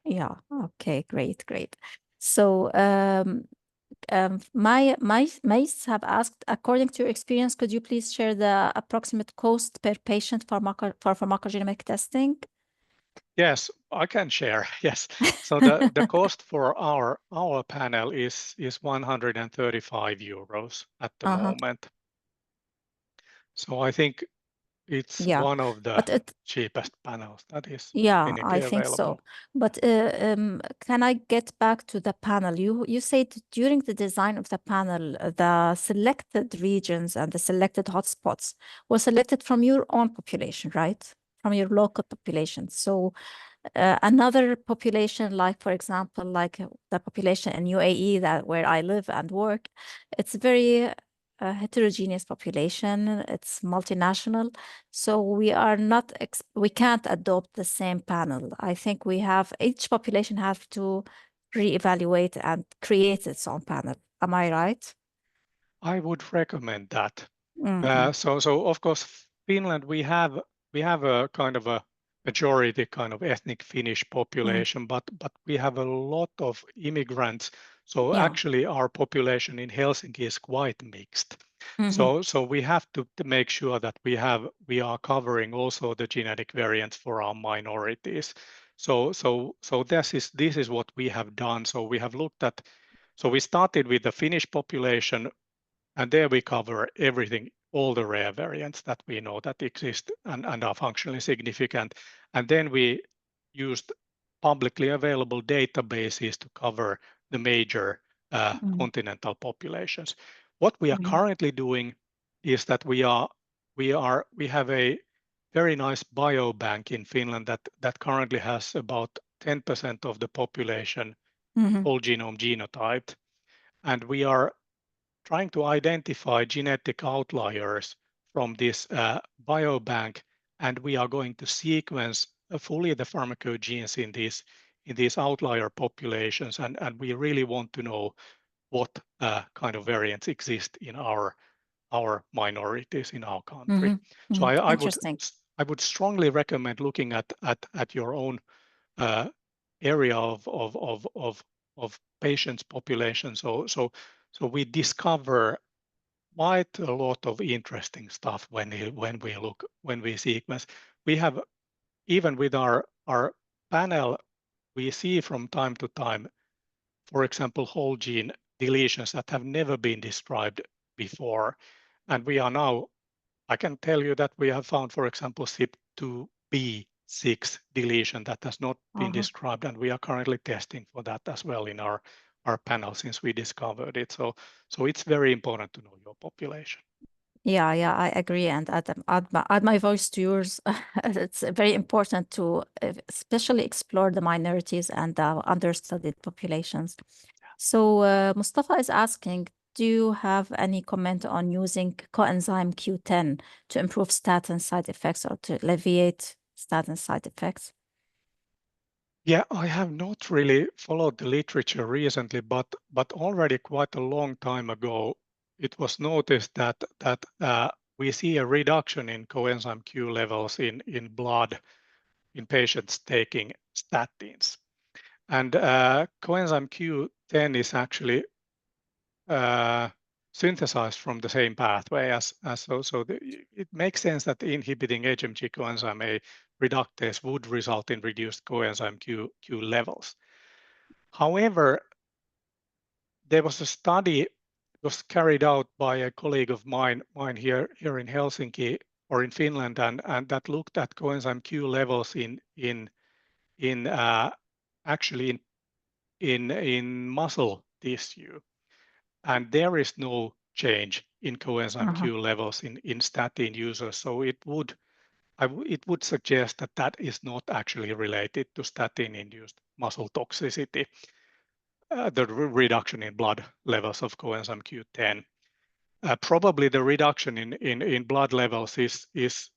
Yeah. Okay. Great. So mice have asked, according to your experience, could you please share the approximate cost per patient for pharmacogenomic testing? Yes, I can share. Yes. So the cost for our panel is 135 euros at the moment. So I think it's one of the cheapest panels that is clinically I think available. so. But can I get back to the panel? You said during the design of the panel, the selected regions and the selected hotspots were selected from your own population, right? From your local population. So another population, like for example, like the population in UAE, that where I live and work, it's very heterogeneous population. It's multinational, so we can't adopt the same panel. I think each population have to reevaluate and create its own panel. Am I right? I would recommend that. So of course, Finland, we have a kind of a majority kind of ethnic Finnish population, but we have a lot of immigrants. So actually our population in Helsinki is quite mixed. So we have to make sure that we are covering also the genetic variants for our minorities. So this is what we have done. So we have looked at, so we started with the Finnish population, and there we cover everything, all the rare variants that we know that exist and are functionally significant. And then we used publicly available databases to cover the major continental populations. What we are currently doing is that we have a very nice biobank in Finland that currently has about 10% of the population whole genome genotyped, and we are trying to identify genetic outliers from this biobank, and we are going to sequence fully the pharmacogenes in these outlier populations, and we really want to know what kind of variants exist in our minorities in our country. So I would strongly recommend looking at your own area of patients population. So we discover quite a lot of interesting stuff when we sequence. We have, even with our panel, we see from time to time, for example, whole gene deletions that have never been described before. And we are now, I can tell you that we have found, for example, CYP2B L6 deletion that has not been described, and we are currently testing for that as well in our panel since we discovered it. So it's very important to know your population. Yeah, I agree, and add my voice to yours. It's very important to especially explore the minorities and the understudied populations. So Mustafa is asking, do you have any comment on using coenzyme Q10 to improve statin side effects or to alleviate statin side effects? Yeah, I have not really followed the literature recently, but already quite a long time ago, it was noticed that we see a reduction in coenzyme Q levels in blood in patients taking statins, and coenzyme Q10 is actually synthesized from the same pathway as it makes sense that inhibiting HMG coenzyme A reductase would result in reduced coenzyme Q levels. However, there was a study was carried out by a colleague of mine here in Helsinki or in Finland, and that looked at coenzyme Q levels actually in muscle tissue. And there is no change in coenzyme Q levels in statin users. So it would suggest that that is not actually related to statin-induced muscle toxicity, the reduction in blood levels of coenzyme Q10. Probably the reduction in blood levels is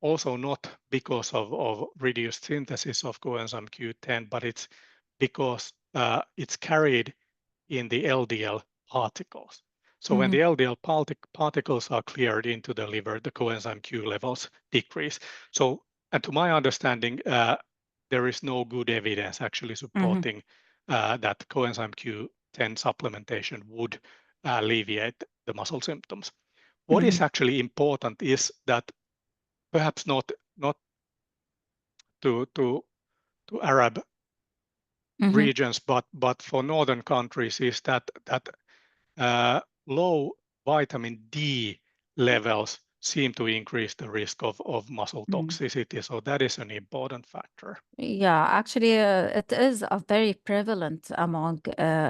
also not because of reduced synthesis of coenzyme Q10, but it's because it's carried in the LDL particles. So when the LDL particles are cleared into the liver, the coenzyme Q levels decrease. So, and to my understanding, there is no good evidence actually supporting that coenzyme Q10 supplementation would alleviate the muscle symptoms. What is actually important is that perhaps not to Arab regions, but for northern countries, is that low vitamin D levels seem to increase the risk of muscle toxicity. So that is an important factor. Yeah, actually, it is very prevalent among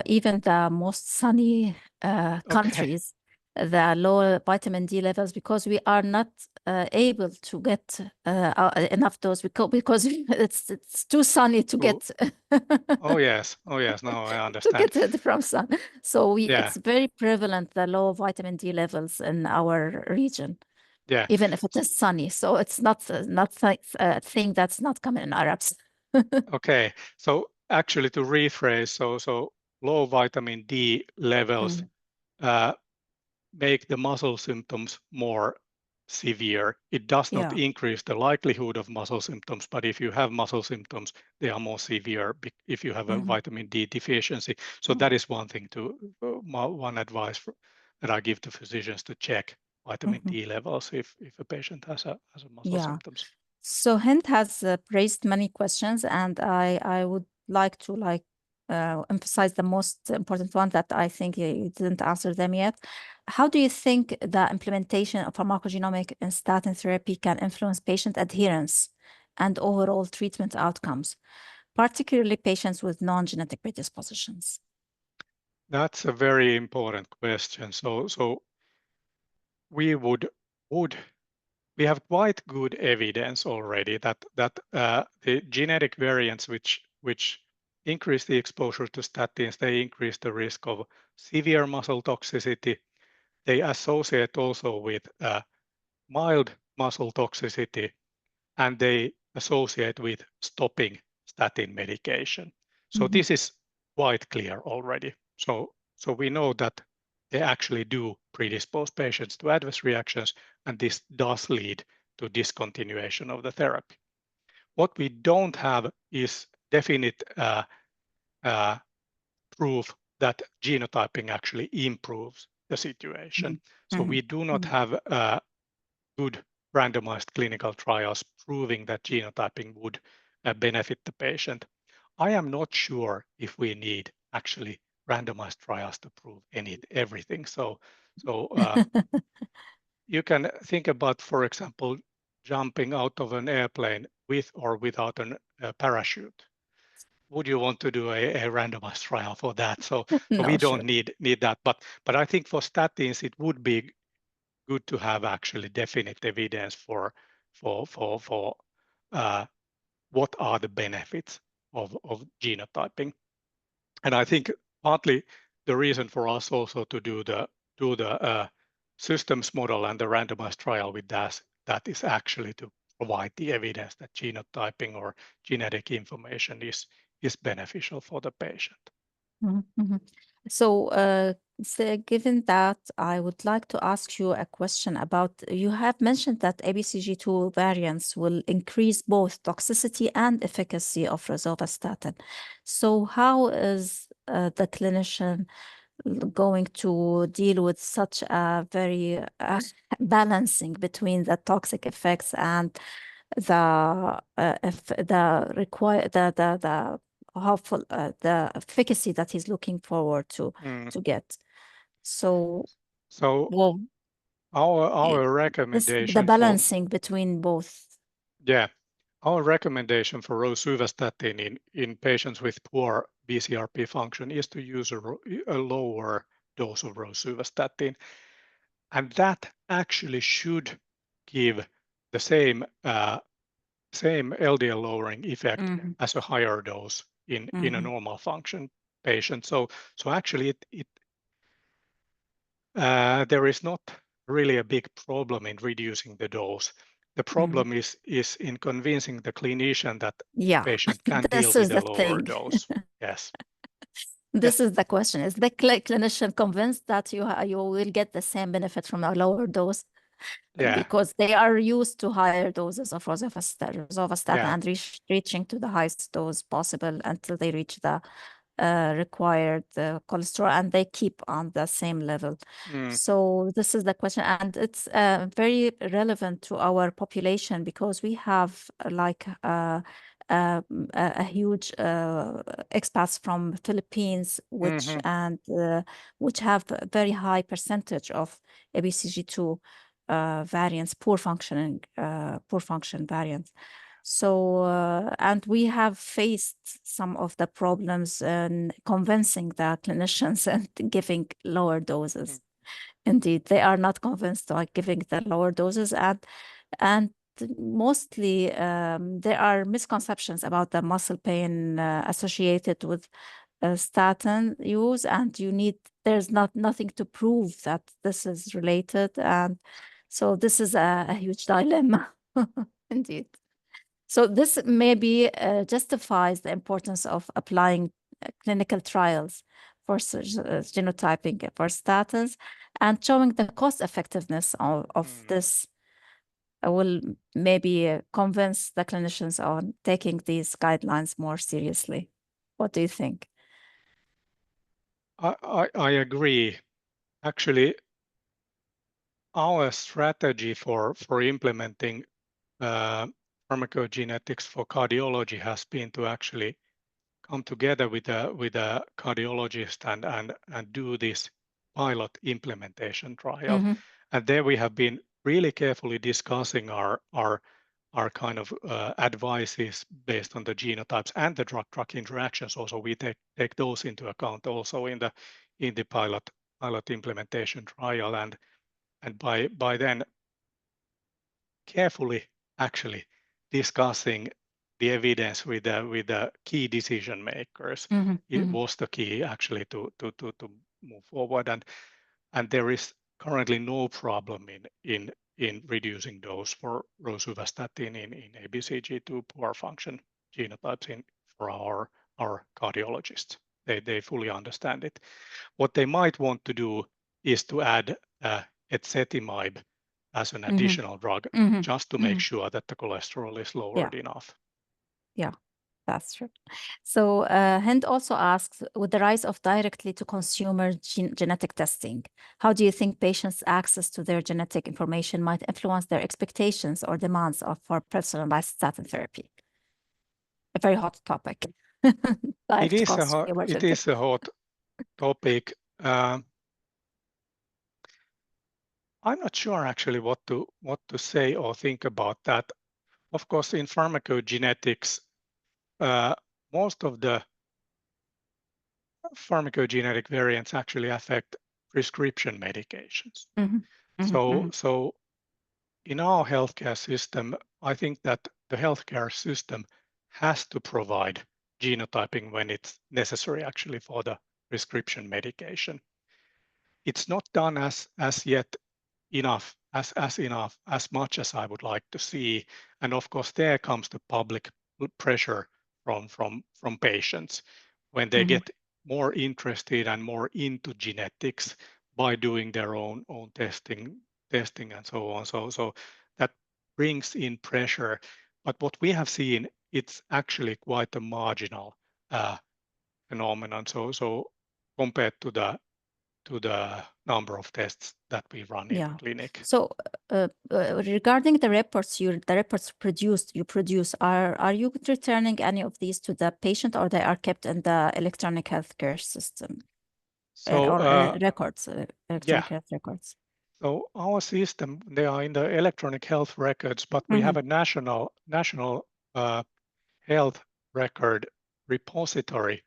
even the most sunny countries, the low vitamin D levels, because we are not able to get enough dose because it's too sunny to get. Oh yes, no, I To understand. get it from sun. So it's very prevalent, the low vitamin D levels in our region. Yeah. Even if it is sunny. So it's not a thing that's not common in Arabs. Okay. So actually to rephrase, so low vitamin D levels make the muscle symptoms more severe. It does not increase the likelihood of muscle symptoms, but if you have muscle symptoms, they are more severe if you have a vitamin D deficiency. So that is one thing one advice that I give to physicians, to check vitamin D levels if a patient has a muscle symptoms. So Hind has raised many questions, and I would like to emphasize the most important one that I think you didn't answer them yet. How do you think the implementation of pharmacogenomic in statin therapy can influence patient adherence and overall treatment outcomes, particularly patients with non-genetic predispositions? That's a very important question. So we have quite good evidence already that the genetic variants which increase the exposure to statins, they increase the risk of severe muscle toxicity. They associate also with mild muscle toxicity, and they associate with stopping statin medication. So this is quite clear already. So we know that they actually do predispose patients to adverse reactions, and this does lead to discontinuation of the therapy. What we don't have is definite proof that genotyping actually improves the situation. So we do not have good randomized clinical trials proving that genotyping would benefit the patient. I am not sure if we need actually randomized trials to prove everything. So you can think about, for example, jumping out of an airplane with or without a parachute. Would you want to do a randomized trial for that? So No, we sure. don't need that. But I think for statins, it would be good to have actually definite evidence for what are the benefits of genotyping. And I think partly the reason for us also to do the systems model and the randomized trial with that is actually to provide the evidence that genotyping or genetic information is beneficial for the patient. So, given that, I would like to ask you a question about, you have mentioned that ABCG2 variants will increase both toxicity and efficacy of rosuvastatin. So how is the clinician going to deal with such a very balancing between the toxic effects and the hopeful the efficacy that he's looking forward to get? So, well, Our the recommendation balancing between both. Our recommendation for rosuvastatin in patients with poor BCRP function is to use a lower dose of rosuvastatin, and that actually should give the same LDL lowering effect as a higher dose in a normal function patient. So actually, there is not really a big problem in reducing the dose. The problem is in convincing the clinician that the patient can deal This is with a the lower thing. dose. Yes. This is the question. Is the clinician convinced that you will get the same benefit from a lower dose? Because they are used to higher doses of rosuvastatin and reaching to the highest dose possible until they reach the required cholesterol, and they keep on the same level. So this is the question, and it's very relevant to our population because we have like a huge expats from Philippines, which have a very high percentage of ABCG2 variants, poor function variants. So, and we have faced some of the problems in convincing the clinicians and giving lower doses. Indeed, they are not convinced by giving the lower doses, and mostly there are misconceptions about the muscle pain associated with statin use, and there's nothing to prove that this is related, and so this is a huge dilemma. Indeed. So this maybe justifies the importance of applying clinical trials for genotyping for statins and showing the cost effectiveness of this will maybe convince the clinicians on taking these guidelines more seriously. What do you think? I agree. Actually, our strategy for implementing pharmacogenetics for cardiology has been to actually come together with a cardiologist and do this pilot implementation trial. And there we have been really carefully discussing our kind of advices based on the genotypes and the drug-drug interactions. Also, we take those into account also in the pilot implementation trial, and by then carefully actually discussing the evidence with the key decision makers. It was the key actually to move forward, and there is currently no problem in reducing dose for rosuvastatin in ABCG2 poor function genotypes for our cardiologists. They fully understand it. What they might want to do is to add ezetimibe as an additional drug, just to make sure that the cholesterol is lowered enough. Yeah, that's true. So Hind also asks, with the rise of directly to consumer genetic testing, how do you think patients' access to their genetic information might influence their expectations or demands for personalized statin therapy? A very hot topic. It is a hot topic. I'm not sure actually what to say or think about that. of course, in pharmacogenetics, most of the pharmacogenetic variants actually affect prescription medications. So in our healthcare system, I think that the healthcare system has to provide genotyping when it's necessary actually for the prescription medication. It's not done as yet enough, as much as I would like to see. And of course, there comes the public pressure from patients when they get more interested and more into genetics by doing their own testing and so on. So that brings in pressure. But what we have seen, it's actually quite a marginal phenomenon. So compared to the number of tests that we run in the clinic. So regarding the reports you produce, are you returning any of these to the patient, or they are kept in the electronic healthcare system? So records, electronic health records. So our system, they are in the electronic health records, but we have a national health record repository,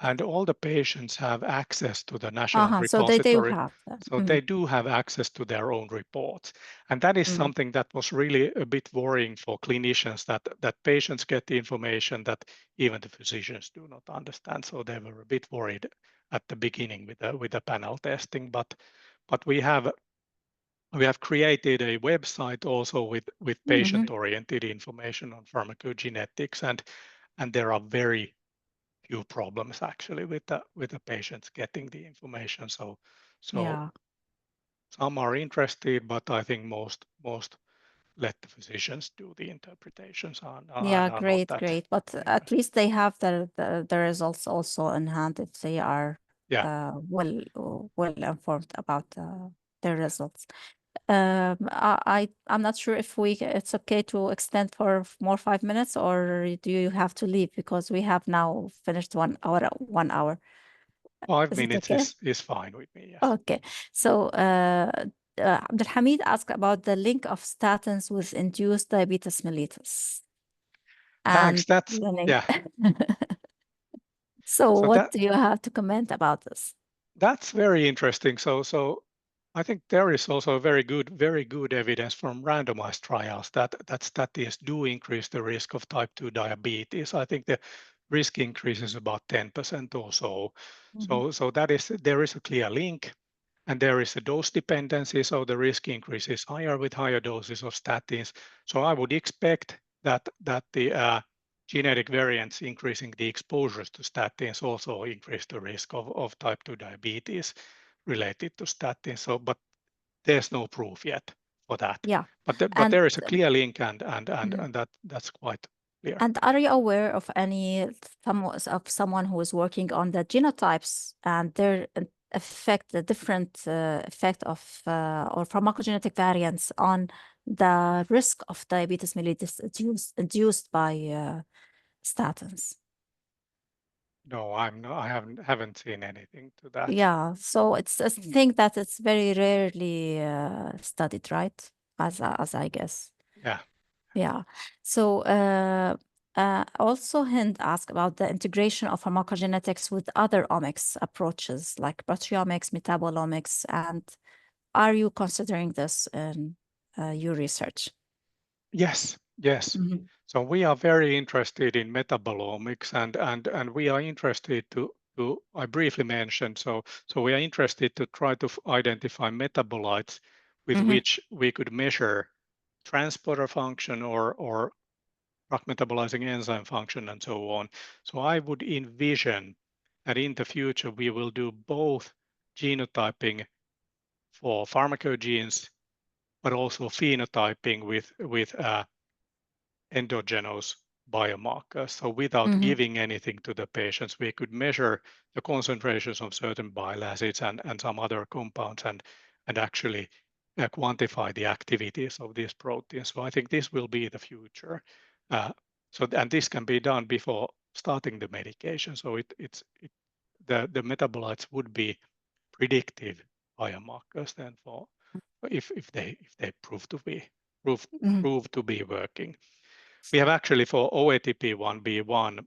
and all the patients have access to the national repository. So they do have that. So they do have access to their own reports. And that is something that was really a bit worrying for clinicians, that patients get the information that even the physicians do not understand. So they were a bit worried at the beginning with the panel testing. But we have created a website also with patient-oriented information on pharmacogenetics, and there are very few problems actually with the patients getting the information. So some are interested, but I think most let the physicians do the interpretations. Great. But at least they have the results also in hand if they are well informed about their results. I'm not sure if it's okay to extend for more 5 minutes, or do you have to leave, because we have now finished 1 hour. 1 hour. 5 minutes is fine with me. Yes. Okay. So Abdulhamid asked about the link of statins with induced diabetes mellitus. Thanks. That's So what do you have to comment about this? That's very interesting. So I think there is also very good evidence from randomized trials that statins do increase the risk of type 2 diabetes. I think the risk increase is about 10% or so. So there is a clear link, and there is a dose dependency. So the risk increase is higher with higher doses of statins. So I would expect that the genetic variants increasing the exposures to statins also increase the risk of type 2 diabetes related to statins. So, but there's no proof yet for that. But there is a clear link, and that's quite clear. And are you aware of someone who is working on the genotypes and their effect, the different effect of or pharmacogenetic variants on the risk of diabetes mellitus induced by statins? No, I haven't seen anything to that. Yeah, so it's a thing that it's very rarely studied, right? As I guess. Yeah. So also Hind asked about the integration of pharmacogenetics with other omics approaches like proteomics, metabolomics, and are you considering this in your research? Yes. So we are very interested in metabolomics, and we are interested to I briefly mentioned, so we are interested to try to identify metabolites with which we could measure transporter function or drug metabolizing enzyme function and so on. So I would envision that in the future we will do both genotyping for pharmacogenes, but also phenotyping with endogenous biomarkers. So without giving anything to the patients, we could measure the concentrations of certain bile acids and some other compounds and actually quantify the activities of these proteins. So I think this will be the future. And this can be done before starting the medication. So the metabolites would be predictive biomarkers then for if they prove to be working. We have actually for OATP1B1,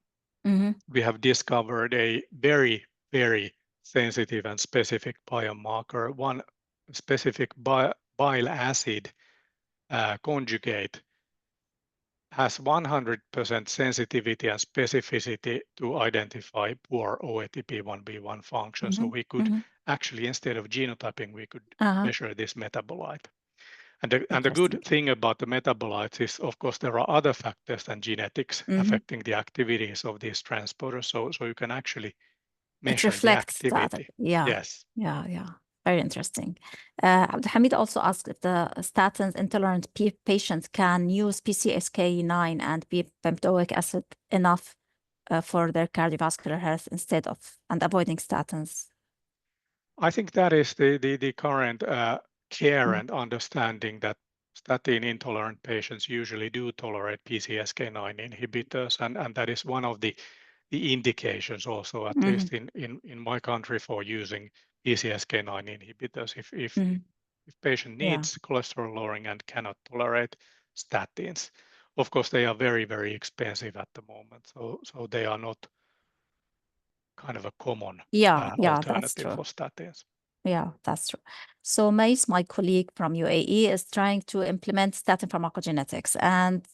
we have discovered a very, very sensitive and specific biomarker, one specific bile acid conjugate has 100% sensitivity and specificity to identify poor OATP1B1 function. So we could actually, instead of genotyping, we could measure this metabolite. And the good thing about the metabolites is, of course, there are other factors than genetics affecting the activities of these transporters. So you can actually measure the activity. Yeah. Yes. Yeah. Very interesting. Hamid also asked if the statin intolerant patients can use PCSK9 and bempedoic acid enough for their cardiovascular health instead of and avoiding statins. I think that is the current care and understanding that statin intolerant patients usually do tolerate PCSK9 inhibitors, and that is one of the indications also, at least in my country, for using PCSK9 inhibitors. If patient needs cholesterol lowering and cannot tolerate statins, of course they are very, very expensive at the moment, so they are not kind of a common alternative for statins. Yeah, that's true. So Mais, my colleague from UAE, is trying to implement statin pharmacogenetics, and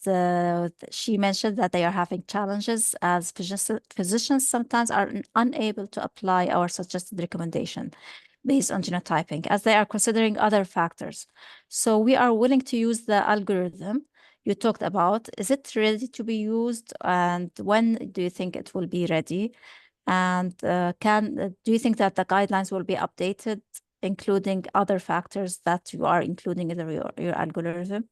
she mentioned that they are having challenges as physicians sometimes are unable to apply our suggested recommendation based on genotyping, as they are considering other factors. So we are willing to use the algorithm you talked about. Is it ready to be used, and when do you think it will be ready? And do you think that the guidelines will be updated, including other factors that you are including in your algorithm?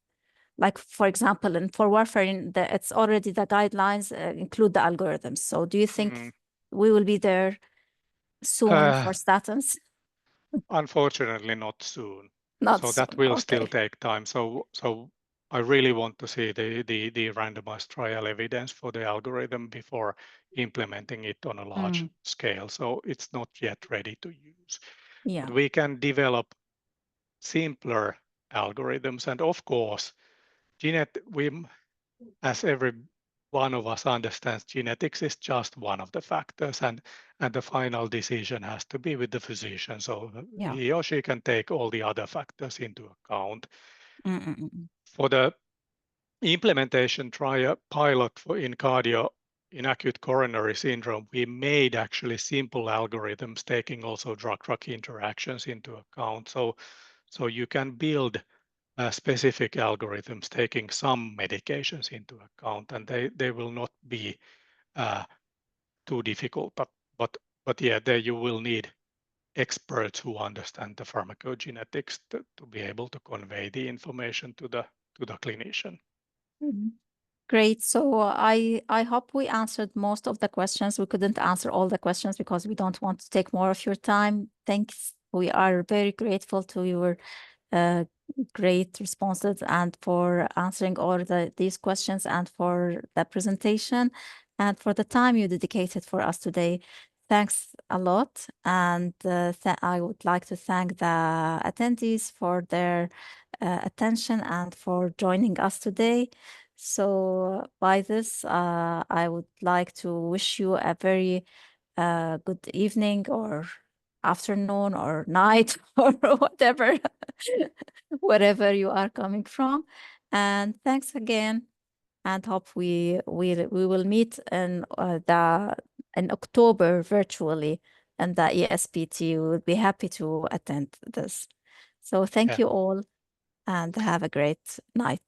Like, for example, for warfarin, it's already the guidelines include the algorithms. So do you think we will be there soon for statins? Unfortunately, not soon. Not soon. That will still take time. So I really want to see the randomized trial evidence for the algorithm before implementing it on a large scale. So it's not yet ready to use. Yeah. But we can develop simpler algorithms, and of course, as every one of us understands, genetics is just one of the factors, and the final decision has to be with the physician. So he or she can take all the other factors into account. For the implementation pilot in cardio in acute coronary syndrome, we made actually simple algorithms taking also drug-drug interactions into account. So you can build specific algorithms taking some medications into account, and they will not be too difficult. But yeah, there you will need experts who understand the pharmacogenetics to be able to convey the information to the clinician. Great. So I hope we answered most of the questions. We couldn't answer all the questions because we don't want to take more of your time. Thanks. We are very grateful to your great responses and for answering all these questions and for the presentation and for the time you dedicated for us today. Thanks a lot. And I would like to thank the attendees for their attention and for joining us today. So by this, I would like to wish you a very good evening or afternoon or night or whatever, wherever you are coming from. And thanks again. And hope we will meet in October virtually and the ESPT. We will be happy to attend this. So thank you all and have a great night.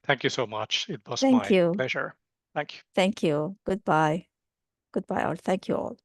Thank you so much. It was my pleasure. Thank you. Thank you. Goodbye. Goodbye all. Thank you all.